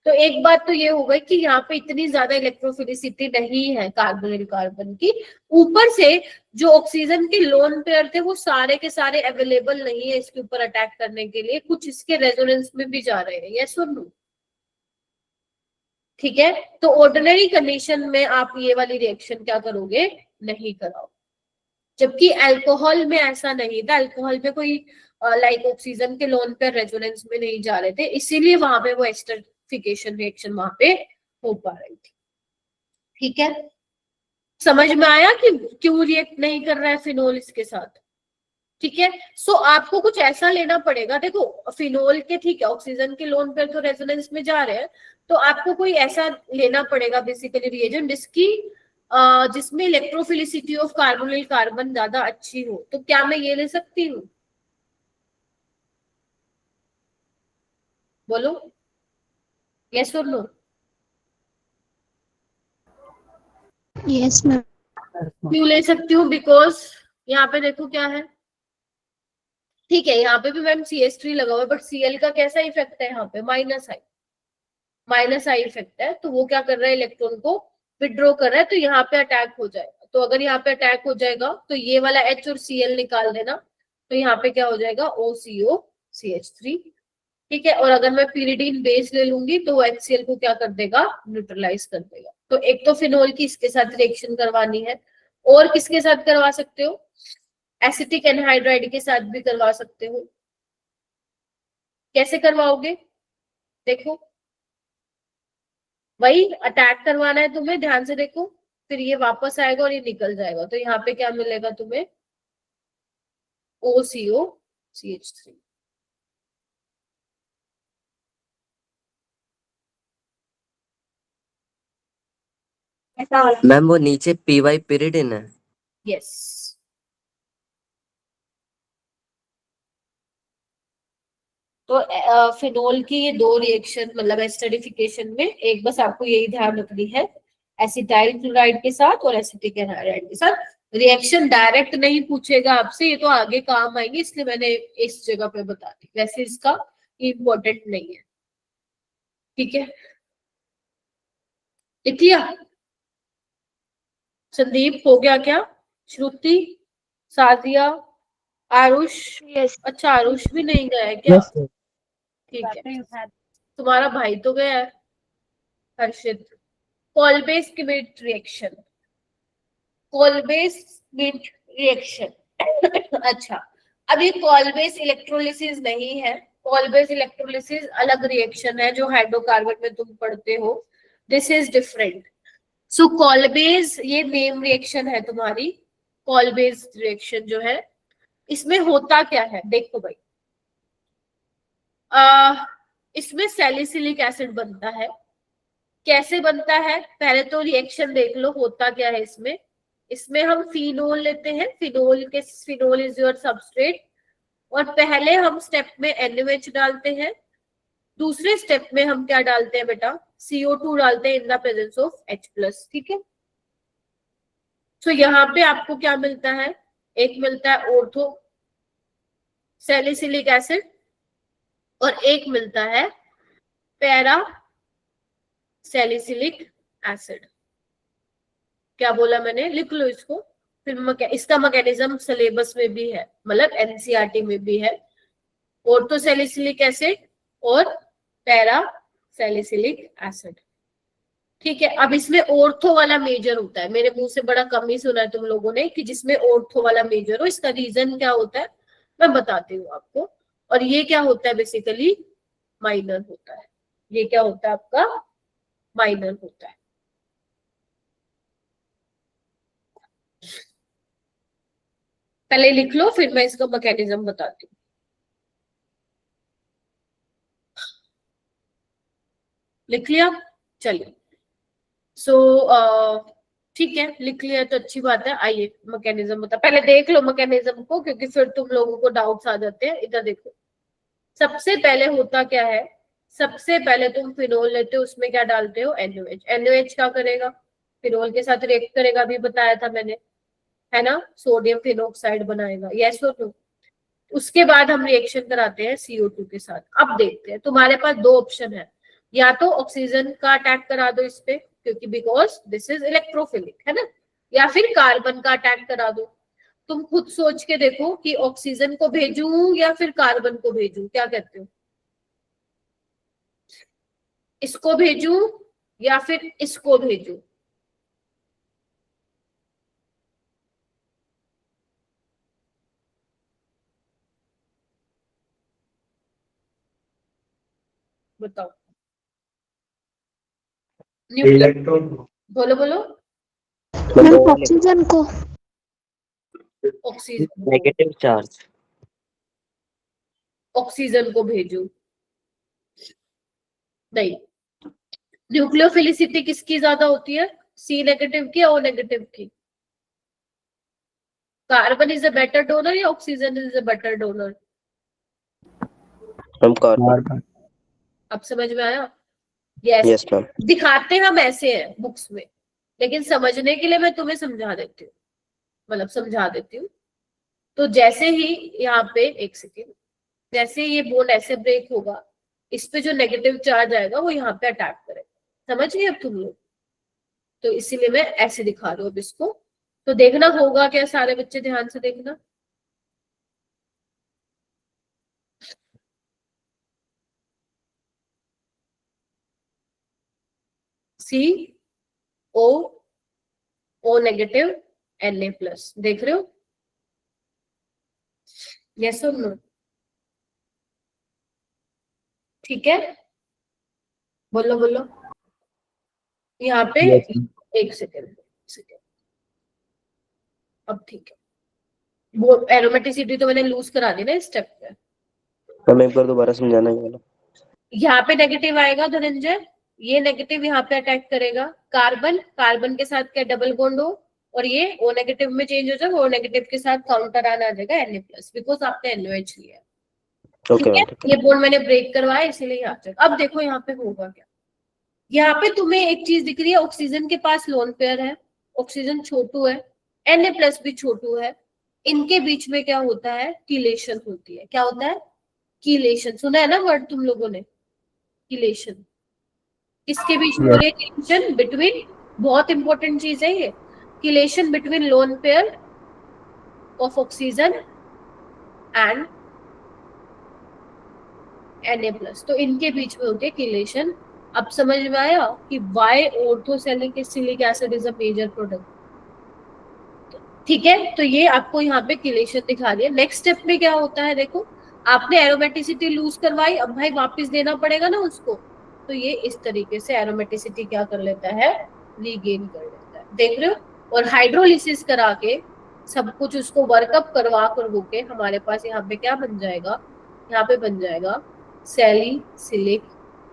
तो एक बात तो ये हो गई कि यहाँ पे इतनी ज्यादा इलेक्ट्रोफिलिसिटी नहीं है कार्बोनिल कार्बन की। ऊपर से जो ऑक्सीजन के लोन पेयर थे वो सारे के सारे अवेलेबल नहीं है इसके ऊपर अटैक करने के लिए, कुछ इसके रेजोनेंस में भी जा रहे हैं, यस और नो? ठीक है, तो ऑर्डिनरी कंडीशन में आप ये वाली रिएक्शन क्या करोगे? नहीं कराओ। जबकि अल्कोहल में ऐसा नहीं था, अल्कोहल में कोई लाइक ऑक्सीजन के लोन पेयर रेजोनेंस में नहीं जा रहे थे, इसीलिए वहां पे वो एस्टरिफिकेशन रिएक्शन वहां पे हो पा रही थी। ठीक है, समझ में आया कि क्यों रिएक्ट नहीं कर रहा है फिनोल इसके साथ? ठीक है, सो आपको कुछ ऐसा लेना पड़ेगा, देखो फिनोल के ठीक है ऑक्सीजन के लोन पेयर तो रेजोनेंस में जा रहे हैं, तो आपको कोई ऐसा लेना पड़ेगा बेसिकली रिएजेंट जिसमें इलेक्ट्रोफिलिसिटी ऑफ कार्बोनिल कार्बन ज्यादा अच्छी हो। तो क्या मैं ये ले सकती हूँ? बोलो यस और नो? Yes ma'am. क्यों ले सकती हूँ? बिकॉज यहाँ पे देखो क्या है, ठीक है यहाँ पे भी मैम CH3 लगा हुआ है, बट Cl का कैसा इफेक्ट है यहाँ पे? माइनस आई इफेक्ट है, तो वो क्या कर रहा है? इलेक्ट्रॉन को विड्रॉ कर रहा है, तो यहाँ पे अटैक हो जाएगा। तो अगर यहाँ पे अटैक हो जाएगा तो ये वाला H और Cl निकाल देना, तो यहाँ पे क्या हो जाएगा? OCO CH3। ठीक है, और अगर मैं pyridine बेस ले लूंगी तो वो HCl को क्या कर देगा? न्यूट्रलाइज कर देगा। तो एक तो फिनोल की इसके साथ रिएक्शन करवानी है, और किसके साथ करवा सकते हो? एसिटिक एनहाइड्राइड के साथ भी करवा सकते हो। कैसे करवाओगे? देखो वही अटैक करवाना है तुम्हें, ध्यान से देखो, फिर ये वापस आएगा और ये निकल जाएगा, तो यहाँ पे क्या मिलेगा तुम्हें? OCO CH3। मैम वो नीचे PY pyridine है। यस, तो फिनोल की ये दो रिएक्शन मतलब एस्टरिफिकेशन में, एक बस आपको यही ध्यान रखनी है, एसिटाइल क्लोराइड के साथ और एसिटिक एनहाइड्राइड के साथ। रिएक्शन डायरेक्ट नहीं पूछेगा आपसे, ये तो आगे काम आएंगे, इसलिए मैंने इस जगह पे बता दी, वैसे इसका इम्पोर्टेंट नहीं है। ठीक है, लिख लिया? संदीप हो गया क्या? श्रुति, साजिया, आरुष? यस। अच्छा आरुष भी नहीं गया है क्या? Yes sir. ठीक है, तुम्हारा भाई तो गया है, हर्षित। कॉलबेस स्किमिट रिएक्शन, कॉलबेस स्किमिट रिएक्शन। अच्छा, अब ये कॉलबेस इलेक्ट्रोलिसिस नहीं है, कॉलबेस इलेक्ट्रोलिसिस अलग रिएक्शन है जो हाइड्रोकार्बन में तुम पढ़ते हो, दिस इज डिफरेंट। सो कॉलबेस ये नेम रिएक्शन है तुम्हारी, कॉलबेस रिएक्शन जो है इसमें होता क्या है? देखो भाई, इसमें सैलिसिलिक एसिड बनता है। कैसे बनता है? पहले तो रिएक्शन देख लो, होता क्या है इसमें। इसमें हम फिनोल लेते हैं, फिनोल इज योर सबस्ट्रेट, और पहले हम स्टेप में NaOH डालते हैं, दूसरे स्टेप में हम क्या डालते हैं बेटा? CO2 डालते हैं इन द प्रेजेंस ऑफ H+, ठीक है। सो यहाँ पे आपको क्या मिलता है, एक मिलता है ऑर्थो सैलिसिलिक एसिड और एक मिलता है पैरा सैलिसिलिक एसिड। क्या बोला मैंने, लिख लो इसको। फिर इसका मैकेनिज्म सिलेबस में भी है, मतलब एनसीईआरटी में भी है, ऑर्थो सैलिसिलिक एसिड और पैरा सैलिसिलिक एसिड, ठीक है। अब इसमें ऑर्थो वाला मेजर होता है, मेरे मुंह से बड़ा कम ही सुना है तुम लोगों ने कि जिसमें ऑर्थो वाला मेजर हो। इसका रीजन क्या होता है मैं बताती हूँ आपको। और ये क्या होता है, बेसिकली माइनर होता है। ये क्या होता है आपका, माइनर होता है। पहले लिख लो फिर मैं इसका मैकेनिज्म बताती हूँ। लिख लिया, चलिए। सो ठीक है, लिख लिया तो अच्छी बात है। आइए मैकेनिज्म बता, पहले देख लो मैकेनिज्म को, क्योंकि फिर तुम लोगों को डाउट्स आ जाते हैं। इधर देखो, सबसे पहले होता क्या है, सबसे पहले तुम फिनोल लेते हो, उसमें क्या डालते हो, NaOH। NaOH क्या करेगा, फिनोल के साथ रिएक्ट करेगा, अभी बताया था मैंने, है ना, सोडियम फिनोक्साइड बनाएगा, यस और नो। उसके बाद हम रिएक्शन कराते हैं CO2 के साथ। अब देखते हैं, तुम्हारे पास दो ऑप्शन है, या तो ऑक्सीजन का अटैक करा दो इस पे, क्योंकि बिकॉज दिस इज इलेक्ट्रोफिलिक, है ना, या फिर कार्बन का अटैक करा दो। तुम खुद सोच के देखो कि ऑक्सीजन को भेजूं या फिर कार्बन को भेजूं, क्या कहते हो, इसको भेजूं या फिर इसको भेजूं। बताओ, इलेक्ट्रॉन बोलो बोलो। मैम ऑक्सीजन को। ऑक्सीजन को, नेगेटिव चार्ज। ऑक्सीजन को भेजूं, नहीं। न्यूक्लियोफिलिसिटी किसकी ज्यादा होती है, C नेगेटिव की या O नेगेटिव की। Carbon is a better donor या oxygen is a better donor. Ma'am carbon. Carbon. अब समझ में आया, यस। Yes ma'am. दिखाते हम ऐसे हैं बुक्स में, लेकिन समझने के लिए मैं तुम्हें समझा देती हूँ, मतलब समझा देती हूँ। तो जैसे ही यहाँ पे, एक सेकेंड, जैसे ये बॉन्ड ऐसे ब्रेक होगा, इस पे जो नेगेटिव चार्ज आएगा वो यहाँ पे अटैक करेगा। समझ गए अब तुम लोग, तो इसीलिए मैं ऐसे दिखा रही हूँ अब इसको। तो देखना होगा क्या, सारे बच्चे ध्यान से देखना। CO नेगेटिव Na+, देख रहे हो, यस और नो, ठीक है, बोलो बोलो। यहाँ पे Yes, ma'am. एक सेकेंड, अब ठीक है। वो एरोमेटिसिटी तो मैंने लूज करा दी ना इस स्टेप पे। मैम एक बार दोबारा समझाना ये वाला। यहाँ पे नेगेटिव आएगा धनंजय, ये नेगेटिव यहाँ पे अटैक करेगा, कार्बन, कार्बन के साथ क्या डबल बॉन्ड हो, और ये O नेगेटिव में चेंज हो जाएगा, O नेगेटिव के साथ काउंटर आना आ जाएगा Na+, बिकॉज आपने NaOH लिया है, ओके ठीक है। मैम ठीक है। ये बॉन्ड मैंने ब्रेक करवाया इसीलिए यहाँ पे। अब देखो यहाँ पे होगा क्या, यहाँ पे तुम्हें एक चीज दिख रही है, ऑक्सीजन के पास लोन पेयर है, ऑक्सीजन छोटू है, Na+ भी छोटू है, इनके बीच में क्या होता है, कीलेशन होती है। क्या होता है, कीलेशन, सुना है ना वर्ड तुम लोगों ने, कीलेशन। किसके बीच में हो रही है कीलेशन, बिटवीन, बहुत इंपॉर्टेंट चीज है ये, chelation between lone pair of oxygen and Na+, तो इनके बीच में होती है कीलेशन। अब समझ में आया कि why orthosalicylic acid is a major product, ठीक है। तो ये आपको यहाँ पे कीलेशन दिखा दिया। नेक्स्ट स्टेप में क्या होता है, देखो आपने एरोमेटिसिटी लूज करवाई, अब भाई वापस देना पड़ेगा ना उसको, तो ये इस तरीके से एरोमेटिसिटी क्या कर लेता है, रीगेन कर लेता है, देख रहे हो। और हाइड्रोलिसिस करा के सब कुछ उसको वर्कअप करवा कर होके हमारे पास यहाँ पे क्या बन जाएगा, यहाँ पे बन जाएगा सैलिसिलिक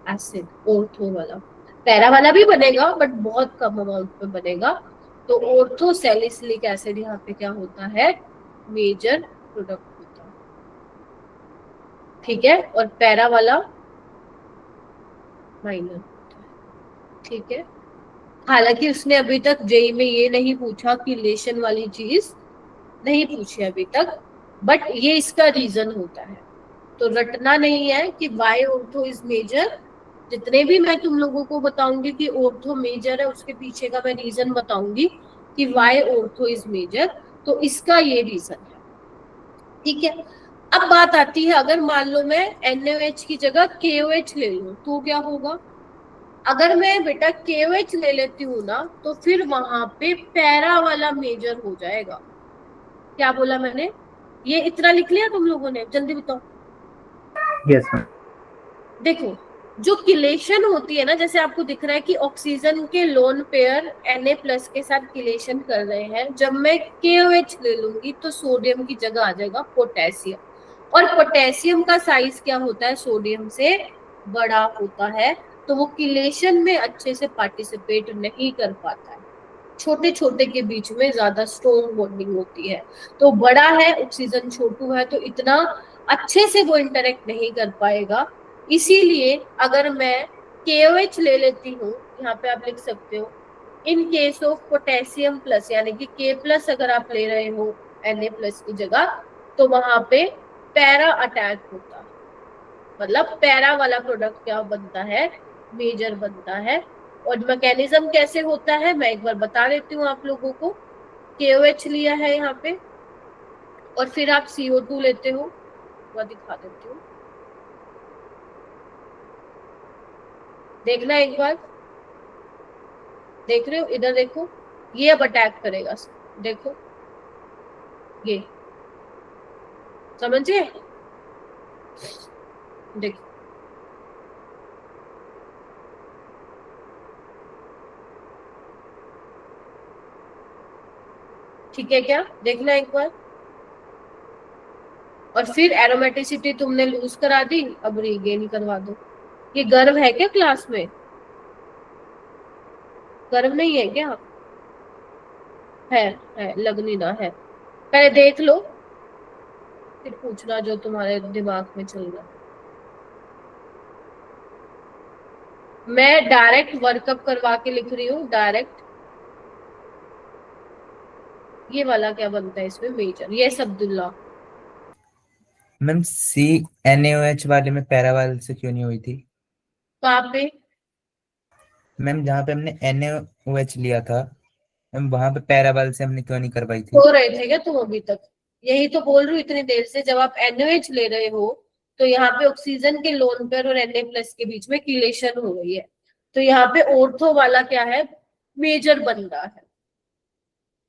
एसिड, ऑर्थो वाला। पैरा वाला भी बनेगा बट बहुत कम अमाउंट में बनेगा। तो ऑर्थो सैलिसिलिक एसिड यहाँ पे क्या होता है, मेजर प्रोडक्ट होता है, ठीक है। और पैरा वाला माइनर होता है, ठीक है, हालांकि उसने अभी तक जेई में ये नहीं पूछा कि रिलेशन वाली चीज नहीं पूछी अभी तक, बट ये इसका रीजन होता है। तो रटना नहीं है कि वाई ऑर्थो इज मेजर। जितने भी मैं तुम लोगों को बताऊंगी कि ऑर्थो मेजर है, उसके पीछे का मैं रीजन बताऊंगी कि वाई ऑर्थो इज मेजर, तो इसका ये रीजन है। ठीक है, अब बात आती है, अगर मान लो मैं NaOH की जगह KOH ले लूं तो क्या होगा? अगर मैं बेटा KOH ले लेती हूँ ना, तो फिर वहां पे पैरा वाला मेजर हो जाएगा। क्या बोला मैंने? ये इतना लिख लिया तुम लोगों ने? जल्दी बताओ। Yes ma'am. देखो, जो किलेशन होती है ना, जैसे आपको दिख रहा है कि ऑक्सीजन के लोन पेयर Na+ के साथ किलेशन कर रहे हैं, जब मैं KOH ले लूंगी तो सोडियम की जगह आ जाएगा पोटेशियम, और पोटेशियम का साइज क्या होता है? सोडियम से बड़ा होता है, तो वो किलेशन में अच्छे से पार्टिसिपेट नहीं कर पाता है। छोटे छोटे के बीच में ज्यादा स्ट्रॉन्ग बॉन्डिंग होती है, तो बड़ा है ऑक्सीजन, छोटू है, तो इतना अच्छे से वो इंटरेक्ट नहीं कर पाएगा। इसीलिए अगर मैं KOH ले लेती हूँ, यहाँ पे आप लिख सकते हो, in case of potassium plus, यानी कि K+ अगर आप ले रहे हो Na+ की जगह, तो वहां पे पैरा अटैक होता है, मतलब पैरा वाला प्रोडक्ट क्या बनता है? मेजर बनता है। और मैकेनिज्म कैसे होता है मैं एक बार बता देती हूँ आप लोगों को। KOH लिया है यहाँ पे, और फिर आप CO2 लेते हो, वह दिखा देती हूँ, देखना एक बार, देख रहे हो? इधर देखो, ये अब अटैक करेगा, देखो ये, समझे? देखो, ठीक है क्या? देखना एक बार। और फिर एरोमेटिसिटी तुमने लूज करा दी, अब रीगेन करवा दो। ये गर्व है क्या क्लास में? गर्व नहीं है क्या? है, लगनी ना है। पहले देख लो, फिर पूछना जो तुम्हारे दिमाग में चल रहा है। मैं डायरेक्ट वर्कअप करवा के लिख रही हूँ, डायरेक्ट। ये वाला क्या बनता है इसमें major? Yes Abdullah. Ma'am CNaOH वाले में पैरावाल से क्यों नहीं हुई थी? कहाँ पे? मैम जहाँ पे हमने NaOH लिया था मैम, वहां पे पैरावाल से हमने क्यों नहीं करवाई थी? हो रहे थे क्या तुम अभी तक? यही तो बोल रही हूँ इतनी देर से, जब आप NaOH ले रहे हो तो यहाँ पे ऑक्सीजन के लोन पेयर और Na+ के बीच में किलेशन हो रही है, तो यहाँ पे ऑर्थो वाला क्या है? मेजर बन रहा है,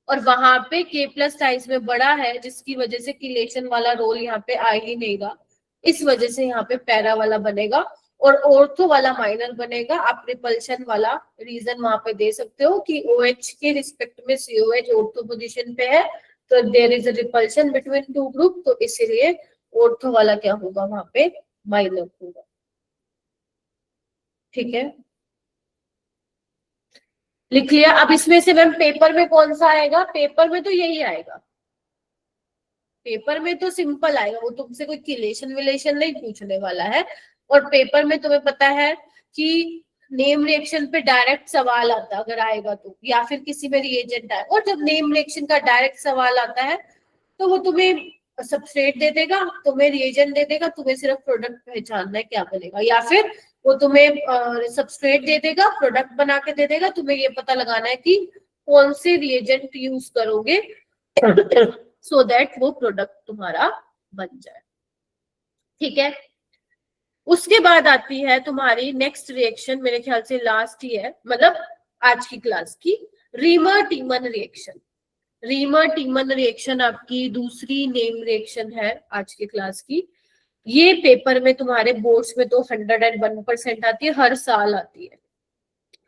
और वहां पे K+ साइज में बड़ा है, जिसकी वजह से किलेशन वाला रोल यहाँ पे आ ही नहीं रहा, इस वजह से यहाँ पे पैरा वाला बनेगा और ऑर्थो वाला माइनर बनेगा। आप रिपल्शन वाला रीजन वहां पे दे सकते हो कि OH के रिस्पेक्ट में COH ऑर्थो पोजीशन पे है, तो there is a repulsion between two group, तो इसीलिए ऑर्थो वाला क्या होगा? वहां पे माइनर होगा। ठीक है, लिख लिया? अब इसमें से मैम पेपर में कौन सा आएगा? पेपर में तो यही आएगा, पेपर में तो सिंपल आएगा, वो तुमसे कोई किलेशन विलेशन नहीं पूछने वाला है। और पेपर में तुम्हें पता है कि नेम रिएक्शन पे डायरेक्ट सवाल आता है अगर आएगा तो, या फिर किसी में रिएजेंट आए, और जब नेम रिएक्शन का डायरेक्ट सवाल आता है तो वो तुम्हें सबस्ट्रेट दे देगा, तुम्हें रिएजेंट दे देगा, तुम्हें सिर्फ प्रोडक्ट पहचानना है क्या बनेगा, या फिर वो तुम्हें सबस्ट्रेट दे देगा, प्रोडक्ट बना के दे देगा, तुम्हें ये पता लगाना है कि कौन से रिएजेंट यूज करोगे सो दैट वो प्रोडक्ट तुम्हारा बन जाए। ठीक है, उसके बाद आती है तुम्हारी नेक्स्ट रिएक्शन, मेरे ख्याल से लास्ट ही है, मतलब आज की क्लास की, रीमर टीमन रिएक्शन। रीमर टीमन रिएक्शन आपकी दूसरी नेम रिएक्शन है आज की क्लास की। ये पेपर में तुम्हारे बोर्ड्स में तो 101% आती है, हर साल आती है।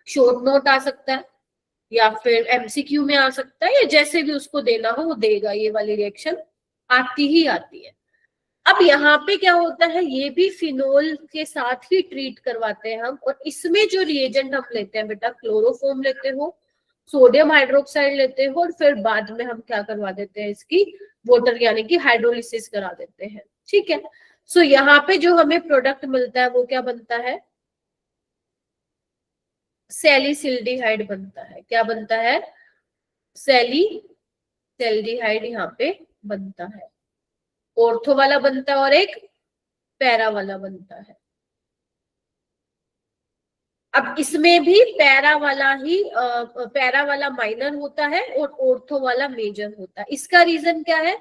शॉर्ट नोट आ सकता है या फिर MCQ में आ सकता है, या जैसे भी उसको देना हो वो देगा, ये वाली रिएक्शन आती ही आती है। अब यहाँ पे क्या होता है, ये भी फिनोल के साथ ही ट्रीट करवाते हैं हम, और इसमें जो रिएजेंट हम लेते हैं बेटा, क्लोरोफॉर्म लेते हो, सोडियम हाइड्रोक्साइड लेते हो, और फिर बाद में हम क्या करवा देते हैं, इसकी वाटर यानी कि हाइड्रोलिसिस करा देते हैं। ठीक है, सो यहाँ पे जो हमें प्रोडक्ट मिलता है वो क्या बनता है? सैलिसिल्डिहाइड बनता है। क्या बनता है? सैलिसिल्डिहाइड यहाँ पे बनता है। ऑर्थो वाला बनता है और एक पैरा वाला बनता है। अब इसमें भी पैरा वाला माइनर होता है और ऑर्थो वाला मेजर होता है। इसका रीजन क्या है?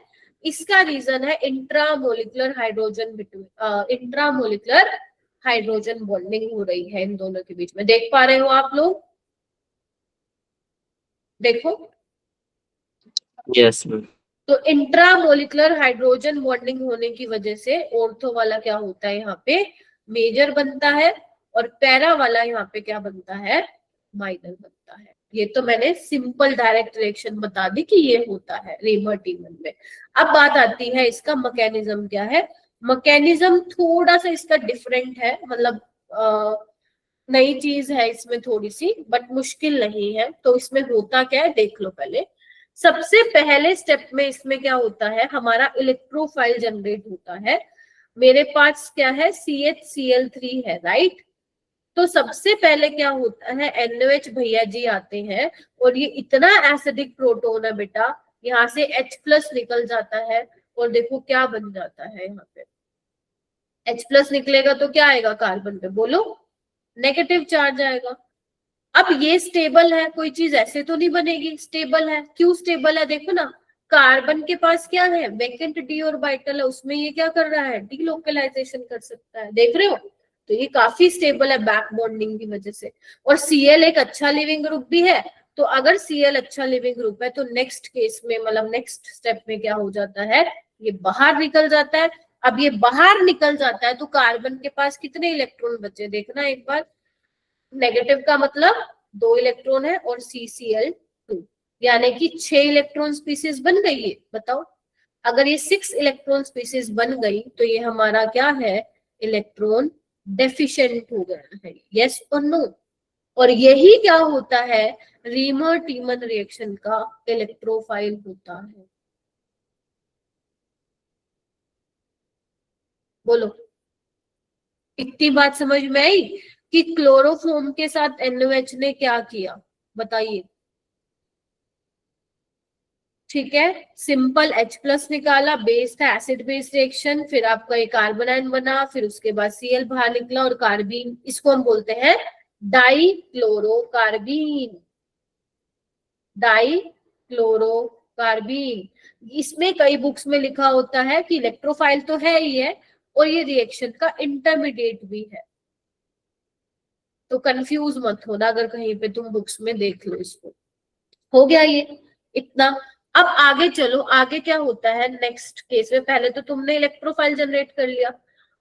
इसका रीजन है इंट्रामोलिकुलर हाइड्रोजन बॉन्डिंग हो रही है इन दोनों के बीच में। देख पा रहे हो आप लोग? देखो, यस मैम। तो इंट्रामोलिकुलर हाइड्रोजन बॉन्डिंग होने की वजह से ऑर्थो वाला क्या होता है, यहाँ पे मेजर बनता है, और पैरा वाला यहाँ पे क्या बनता है? माइनर बनता है। ये तो मैंने सिंपल डायरेक्ट रिएक्शन बता दी कि ये होता है रेमर-टीमन में। अब बात आती है इसका मैकेनिज्म क्या है। मैकेनिज्म थोड़ा सा इसका डिफरेंट है, मतलब नई चीज है इसमें थोड़ी सी, बट मुश्किल नहीं है। तो इसमें होता क्या है देख लो पहले। सबसे पहले स्टेप में इसमें क्या होता है, हमारा इलेक्ट्रोफाइल जनरेट होता है। मेरे पास क्या है? CHCl3 है, राइट। तो सबसे पहले क्या होता है, NOH भैया जी आते हैं और ये इतना एसिडिक प्रोटोन है बेटा, यहाँ से H+ निकल जाता है और देखो क्या बन जाता है। यहाँ पे H+ निकलेगा तो क्या आएगा कार्बन पे? बोलो, नेगेटिव चार्ज आएगा। अब ये स्टेबल है, कोई चीज ऐसे तो नहीं बनेगी, स्टेबल है। क्यों स्टेबल है? देखो ना, कार्बन के पास क्या है? वैकेंट d ऑर्बिटल है, उसमें ये क्या कर रहा है? डीलोकलाइजेशन कर सकता है। देख रहे हो? तो ये काफी स्टेबल है बैक बॉन्डिंग की वजह से। और Cl एक अच्छा लिविंग ग्रुप भी है। तो अगर Cl अच्छा लिविंग ग्रुप है तो नेक्स्ट केस में, मतलब नेक्स्ट स्टेप में क्या हो जाता है, ये बाहर निकल जाता है। अब ये बाहर निकल जाता है तो कार्बन के पास कितने इलेक्ट्रॉन बचे? देखना एक बार। नेगेटिव का मतलब 2 इलेक्ट्रॉन है और CCl2, यानी कि 6 इलेक्ट्रॉन स्पीसीज बन गई है। बताओ, अगर ये 6 इलेक्ट्रॉन स्पीसीज बन गई तो ये हमारा क्या है? इलेक्ट्रॉन डेफिशिएंट हो गया है। यस और नो? और यही क्या होता है, रीमर-टीमन रिएक्शन का इलेक्ट्रोफाइल होता है। बोलो, इतनी बात समझ में आई कि क्लोरोफॉर्म के साथ NOH ने क्या किया? बताइए। ठीक है, सिंपल H+ निकाला, बेस था, एसिड बेस रिएक्शन, फिर आपका एक कार्बन आयन बना, फिर उसके बाद Cl बाहर निकला और कार्बीन, इसको हम बोलते हैं डाइक्लोरोकार्बीन। डाइक्लोरोकार्बीन। इसमें कई बुक्स में लिखा होता है कि इलेक्ट्रोफाइल तो है ही है और ये रिएक्शन का इंटरमीडिएट भी है। तो कंफ्यूज मत होना अगर कहीं पे तुम बुक्स में देख लो इसको। हो गया ये इतना। अब आगे चलो, आगे क्या होता है नेक्स्ट केस में। पहले तो तुमने इलेक्ट्रोफाइल जनरेट कर लिया,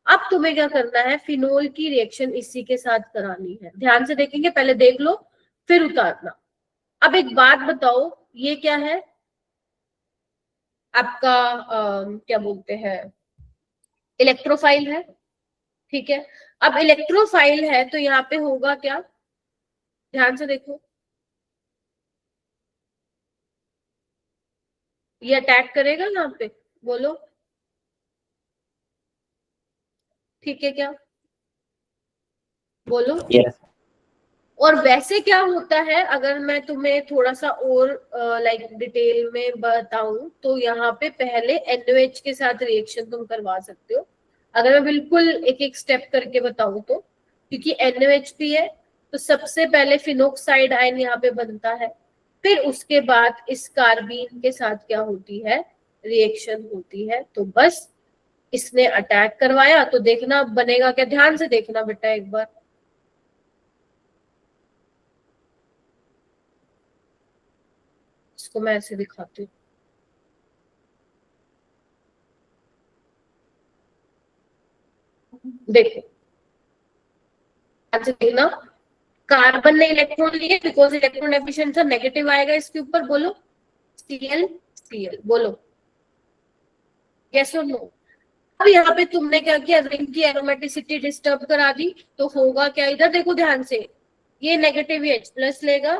अब तुम्हें क्या करना है, फिनोल की रिएक्शन इसी के साथ करानी है। ध्यान से देखेंगे, पहले देख लो फिर उतारना। अब एक बात बताओ, ये क्या है आपका? क्या बोलते हैं, इलेक्ट्रोफाइल है। ठीक है, अब इलेक्ट्रोफाइल है तो यहाँ पे होगा क्या? ध्यान से देखो, ये अटैक करेगा यहाँ पे। बोलो, ठीक है क्या? बोलो। यस। और वैसे क्या होता है, अगर मैं तुम्हें थोड़ा सा और लाइक डिटेल में बताऊं तो यहाँ पे पहले NOH के साथ रिएक्शन तुम करवा सकते हो। अगर मैं बिल्कुल एक एक स्टेप करके बताऊं तो, क्योंकि NOH भी है तो सबसे पहले फिनोक्साइड आयन यहाँ पे बनता है, फिर उसके बाद इस कार्बीन के साथ क्या होती है, रिएक्शन होती है। तो बस इसने अटैक करवाया तो देखना बनेगा क्या। ध्यान से देखना बेटा एक बार। इसको मैं ऐसे दिखाती हूँ। देखो, अच्छा देखना, कार्बन ने इलेक्ट्रॉन लिए बिकॉज इलेक्ट्रॉन एफिशिएंट था, नेगेटिव आएगा इसके ऊपर। बोलो, Cl बोलो, यस और नो? अब यहाँ पे तुमने क्या किया, रिंग की एरोमेटिसिटी डिस्टर्ब करा दी, तो होगा क्या? इधर देखो ध्यान से, ये नेगेटिव H+ लेगा,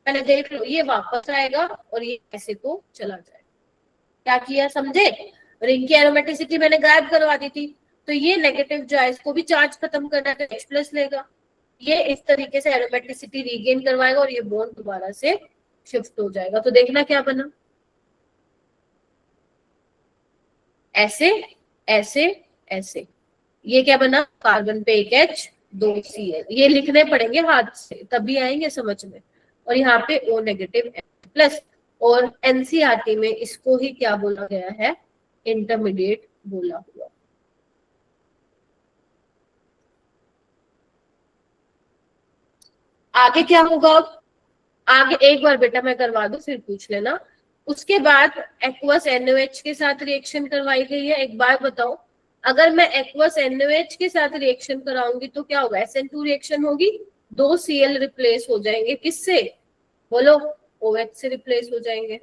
पहले देख लो, ये वापस आएगा और ये ऐसे को चला जाएगा। क्या किया समझे? रिंग की एरोमेटिसिटी मैंने गायब करवा दी थी, तो ये नेगेटिव जो है इसको भी चार्ज खत्म करना है तो H+ लेगा, ये इस तरीके से एरोमेटिसिटी रीगेन करवाएगा और ये बॉन्ड दोबारा से शिफ्ट हो जाएगा। तो देखना क्या बना, ऐसे ऐसे ऐसे, ये क्या बना, कार्बन पे एक H 2 Cl, ये लिखने पड़ेंगे हाथ से तभी आएंगे समझ में। और यहाँ पे O नेगेटिव प्लस, और एनसीईआरटी में इसको ही क्या बोला गया है, इंटरमीडिएट बोला हुआ। आगे क्या होगा, अब आगे एक बार बेटा मैं करवा दूं फिर पूछ लेना। उसके बाद एक्वस NaOH के साथ रिएक्शन करवाई गई है। एक बार बताओ, अगर मैं एक्वस NaOH के साथ रिएक्शन कराऊंगी तो क्या होगा, SN2 रिएक्शन होगी, 2 Cl रिप्लेस हो जाएंगे, किससे बोलो, OH से रिप्लेस हो जाएंगे।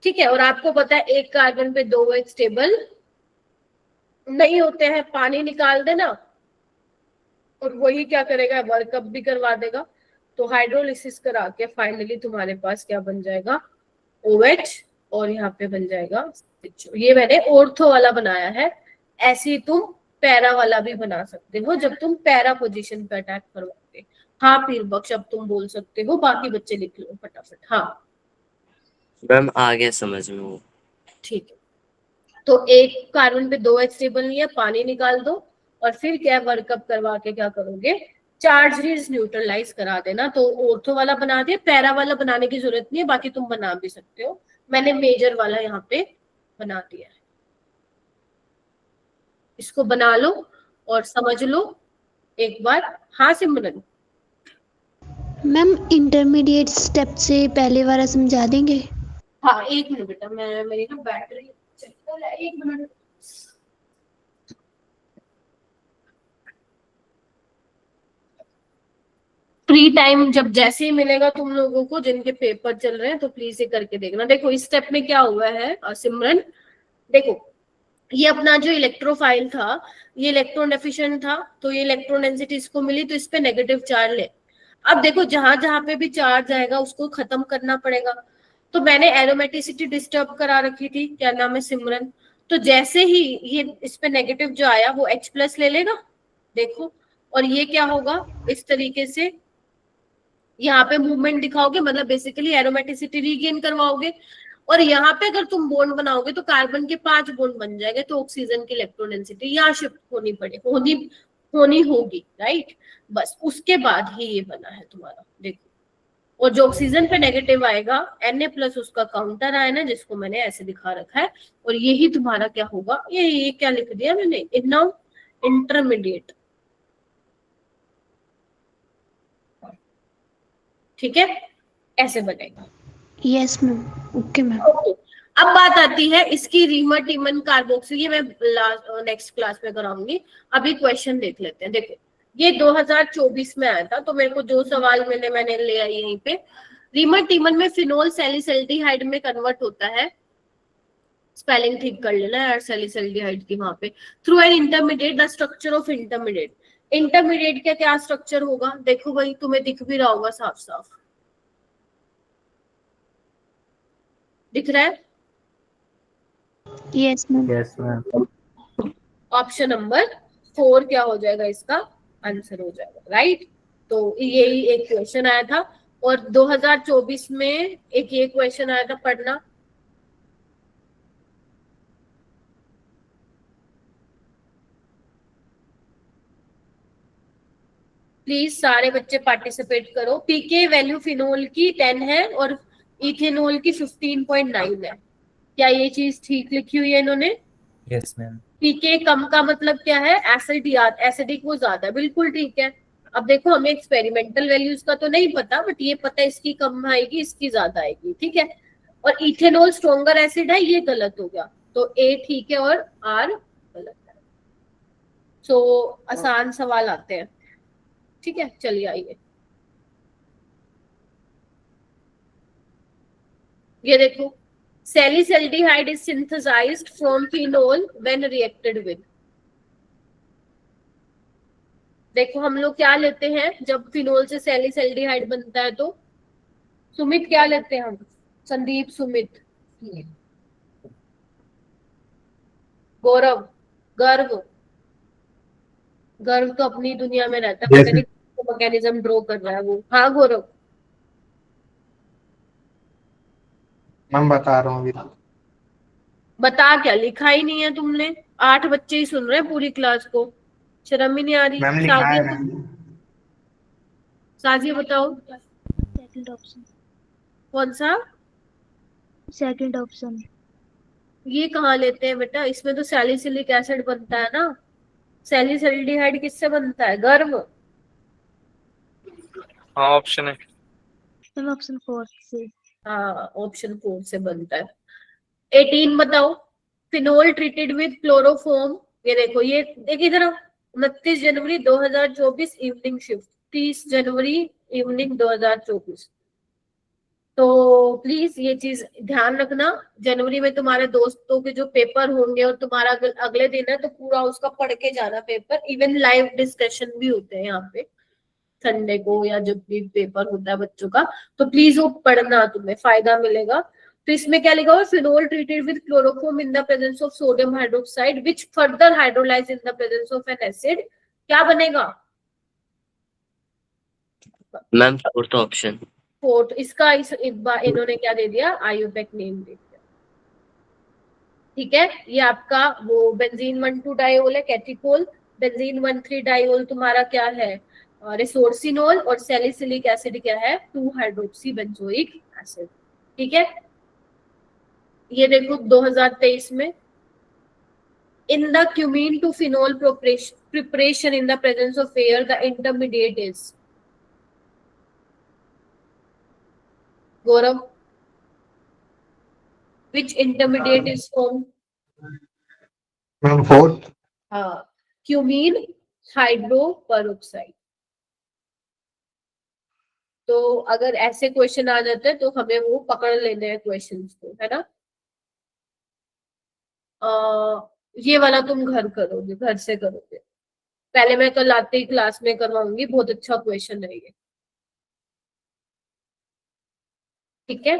ठीक है, और आपको पता है एक कार्बन पे 2 OH स्टेबल नहीं होते हैं, पानी निकाल देना और वही क्या करेगा, वर्कअप भी करवा देगा। तो हाइड्रोलिसिस करा के फाइनली तुम्हारे पास क्या बन जाएगा, OH, और यहाँ पे बन जाएगा CHO। ये मैंने ऑर्थो वाला बनाया है, ऐसे ही तुम पैरा वाला भी बना सकते हो जब तुम पैरा पोजीशन पे अटैक करवाओगे। हाँ पीर बख्श, अब तुम बोल सकते हो, बाकी बच्चे लिख लो फटाफट। हाँ मैम आ गया समझ में वो। ठीक है, तो एक कार्बन पे 2 H स्टेबल नहीं है, पानी निकाल दो और फिर क्या वर्कअप करवा के क्या करोगे, चार्जेस न्यूट्रलाइज करा देना। तो ऑर्थो वाला बना दिया, पैरा वाला बनाने की जरूरत नहीं है, बाकी तुम बना भी सकते हो, मैंने मेजर वाला यहाँ पे बना दिया है। इसको बना लो और समझ लो एक बार। हाँ सिमरन, मैम इंटरमीडिएट स्टेप से पहले वाला समझा देंगे। हाँ एक मिनट बेटा, मैं मेरी ना बैटरी चेक कर, एक मिनट। फ्री टाइम जब जैसे ही मिलेगा तुम लोगों को जिनके पेपर चल रहे हैं तो प्लीज ये करके देखना। देखो इस स्टेप में क्या हुआ है सिमरन, देखो ये अपना जो इलेक्ट्रोफाइल था ये इलेक्ट्रॉन डेफिशिएंट था, तो ये इलेक्ट्रॉन डेंसिटी इसको मिली तो इस पे नेगेटिव चार्ज ले। अब देखो जहां जहां पे भी चार्ज आएगा उसको खत्म करना पड़ेगा। तो मैंने एरोमेटिसिटी डिस्टर्ब करा रखी थी, क्या नाम है सिमरन, तो जैसे ही ये इस पे नेगेटिव जो आया वो H प्लस ले लेगा, देखो, और ये क्या होगा, इस तरीके से यहाँ पे मूवमेंट दिखाओगे, मतलब बेसिकली एरोमेटिसिटी रीगेन करवाओगे। और यहाँ पे अगर तुम बॉन्ड बनाओगे तो कार्बन के 5 बॉन्ड बन जाएंगे, तो ऑक्सीजन की इलेक्ट्रॉन डेंसिटी यहाँ शिफ्ट होनी होगी, राइट। बस उसके बाद ही ये बना है तुम्हारा, देखो। और जो ऑक्सीजन पे नेगेटिव आएगा Na प्लस उसका काउंटर आया ना, जिसको मैंने ऐसे दिखा रखा है, और यही तुम्हारा क्या होगा, ये क्या लिख दिया मैंने, नाउ इंटरमीडिएट। ठीक है, ऐसे बनेगा। Yes ma'am, okay ma'am. Okay, अब बात आती है इसकी रीमर टीमन कार्बोक्सिल, ये मैं नेक्स्ट क्लास में कराऊंगी। अभी क्वेश्चन देख लेते हैं। देखो ये 2024 में आया था, तो मेरे को जो सवाल मिले मैंने ले आई यहीं पे। रीमर टीमन में फिनोल सैलिसल्डिहाइड में कन्वर्ट होता है, स्पेलिंग ठीक कर लेना यार सैलिसल्डिहाइड की वहां पे, through an intermediate, the structure of intermediate. Intermediate का क्या स्ट्रक्चर होगा, देखो भाई तुम्हें दिख भी रहा होगा साफ साफ, दिख रहा है। Yes ma'am. Yes ma'am. Option number 4 क्या हो जाएगा, इसका आंसर हो जाएगा, राइट। तो यही एक क्वेश्चन आया था, और 2024 में एक ये क्वेश्चन आया था, पढ़ना। प्लीज सारे बच्चे पार्टिसिपेट करो। पीके वैल्यू फिनोल की 10 है और इथेनॉल की 15.9 है। क्या ये चीज ठीक लिखी हुई है इन्होंने? Yes ma'am. पीके कम का मतलब क्या है, एसिड याद, एसिडिक वो ज्यादा, बिल्कुल ठीक है। अब देखो हमें एक्सपेरिमेंटल वैल्यूज का तो नहीं पता, बट ये पता है इसकी कम आएगी इसकी ज्यादा आएगी, ठीक है। और इथेनॉल स्ट्रॉन्गर एसिड है, ये गलत हो गया, तो ए ठीक है और आर गलत है। सो आसान सवाल आते हैं, ठीक है। चलिए आइए, ये देखो, salicylaldehyde is synthesized from phenol when reacted with. देखो हम लोग क्या लेते हैं जब फिनोल से सैलिसल्डिहाइड बनता है, तो सुमित क्या लेते हैं हम, संदीप, सुमित, गौरव, गर्व, गर्व तो अपनी दुनिया में रहता है, पता नहीं मैकेनिज्म ड्रॉ कर रहा है वो। हाँ गौरव, मैम बता रहा हूँ अभी। बता, क्या लिखा ही नहीं है तुमने? 8 बच्चे ही सुन रहे हैं पूरी क्लास को, शर्म ही नहीं आ रही। मैम लिखा है साजिया, मैम। साजिया बताओ सेकंड ऑप्शन, कौन सा? Second option. ये कहाँ लेते हैं बेटा, इसमें तो सैलिसिलिक एसिड बनता है ना। सैलिसल्डिहाइड किससे बनता है? गर्व। हाँ ऑप्शन है। मैम ऑप्शन 4 से। हाँ ऑप्शन 4 से बनता है। 18 बताओ, फिनोल ट्रीटेड विद क्लोरोफॉर्म। ये देखो, ये देखिए इधर, 29 जनवरी 2024 इवनिंग शिफ्ट, 30 जनवरी इवनिंग 2024। तो प्लीज ये चीज ध्यान रखना, जनवरी में तुम्हारे दोस्तों के जो पेपर होंगे और तुम्हारा अगले दिन है तो पूरा उसका पढ़ के जाना पेपर। इवन लाइव डिस्कशन भी होते हैं यहाँ पे संडे को, या जब भी पेपर होता है बच्चों का, तो प्लीज वो पढ़ना, तुम्हें फायदा मिलेगा। तो इसमें क्या लिखा हुआ? Phenol treated with chloroform in the presence of sodium hydroxide which further hydrolyse in the presence of N acid, क्या बनेगा? Ma'am fourth option. फोर्थ, इसका इन्होंने क्या दे दिया? आयुपेक नेम दे दिया। ठीक है, ये आपका वो बेंजीन 1,2 डायोल है, कैटिकोल। बेंजीन 1,3 डायोल तुम्हारा क्या है? रिसोर्सिनोल। और सैलिसिलिक एसिड क्या है? 2 हाइड्रोक्सी बेंजोइक एसिड। ठीक है, ये देखो 2023 में, in the cumene to phenol preparation in the presence of air the intermediate is. Gaurav, which intermediate is formed? Ma'am fourth. हाँ, क्यूमीन हाइड्रोपेरोक्साइड। तो अगर ऐसे क्वेश्चन आ जाते हैं तो हमें वो पकड़ लेने हैं क्वेश्चंस को, है ना। ये वाला तुम घर करोगे, घर से करोगे। पहले मैं कल आते ही क्लास में करवाऊंगी, बहुत अच्छा क्वेश्चन है ये। ठीक है,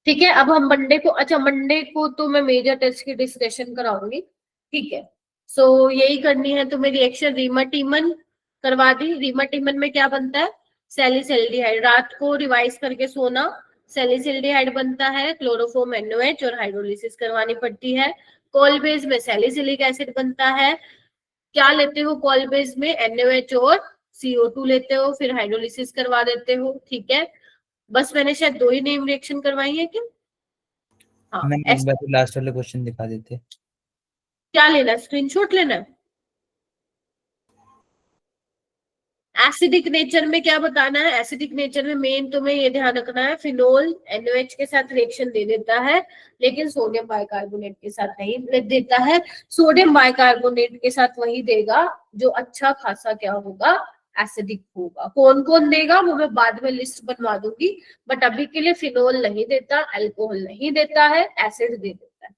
ठीक है। अब हम मंडे को, अच्छा मंडे को तो मैं मेजर टेस्ट की डिस्कशन कराऊंगी। ठीक है, सो यही करनी है तुम्हें। रिएक्शन रीमाटीमन करवा दी। रीमाटीमन में क्या बनता है? सैलिसल्डिहाइड। रात को रिवाइज करके सोना। सैलिसल्डिहाइड बनता है, क्लोरोफॉर्म NOH, और हाइड्रोलिसिस करवानी पड़ती है। कॉलबेज में सैलिसिलिक एसिड बनता है। क्या लेते हो कॉलबेज में? NOH और CO2 लेते हो, फिर हाइड्रोलिसिस करवा देते हो। ठीक है, बस मैंने शायद 2 ही नेम रिएक्शन करवाई है क्या? हाँ, मैम एक बार लास्ट वाले क्वेश्चन दिखा देते। क्या लेना है? स्क्रीनशॉट लेना है? एसिडिक नेचर में क्या बताना है? एसिडिक नेचर में मेन तुम्हें ये ध्यान रखना है, फिनोल NOH के साथ रिएक्शन दे देता है, लेकिन सोडियम बाइकार्बोनेट के साथ नहीं देता है। सोडियम बाइकार्बोनेट के साथ वही देगा जो अच्छा खासा क्या होगा? एसिडिक होगा। कौन कौन देगा वो मैं बाद में लिस्ट बनवा दूंगी, बट अभी के लिए फिनोल नहीं देता, अल्कोहल नहीं देता है, एसिड दे देता है।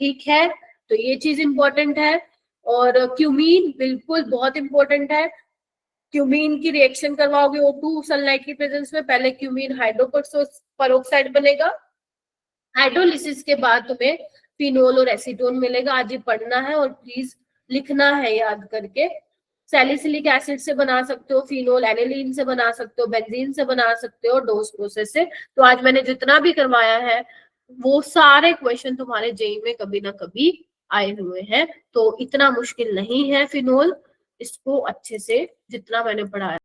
ठीक है, तो ये चीज इंपॉर्टेंट है। और क्यूमीन बिल्कुल बहुत इंपॉर्टेंट है। क्यूमीन की रिएक्शन करवाओगे O2 सनलाइट की प्रेजेंस में, पहले क्यूमीन हाइड्रोपेरोक्साइड बनेगा। हाइड्रोलिसिस के बाद तुम्हें फिनोल और एसीटोन मिलेगा। आज ये पढ़ना है और प्लीज लिखना है याद करके। सैलिसिलिक एसिड से बना सकते हो फिनोल, एनिलीन से बना सकते हो, बेंजीन से बना सकते हो, डोस प्रोसेस से। तो आज मैंने जितना भी करवाया है वो सारे क्वेश्चन तुम्हारे जेईई में कभी ना कभी आए हुए हैं, तो इतना मुश्किल नहीं है फिनोल। इसको अच्छे से जितना मैंने पढ़ाया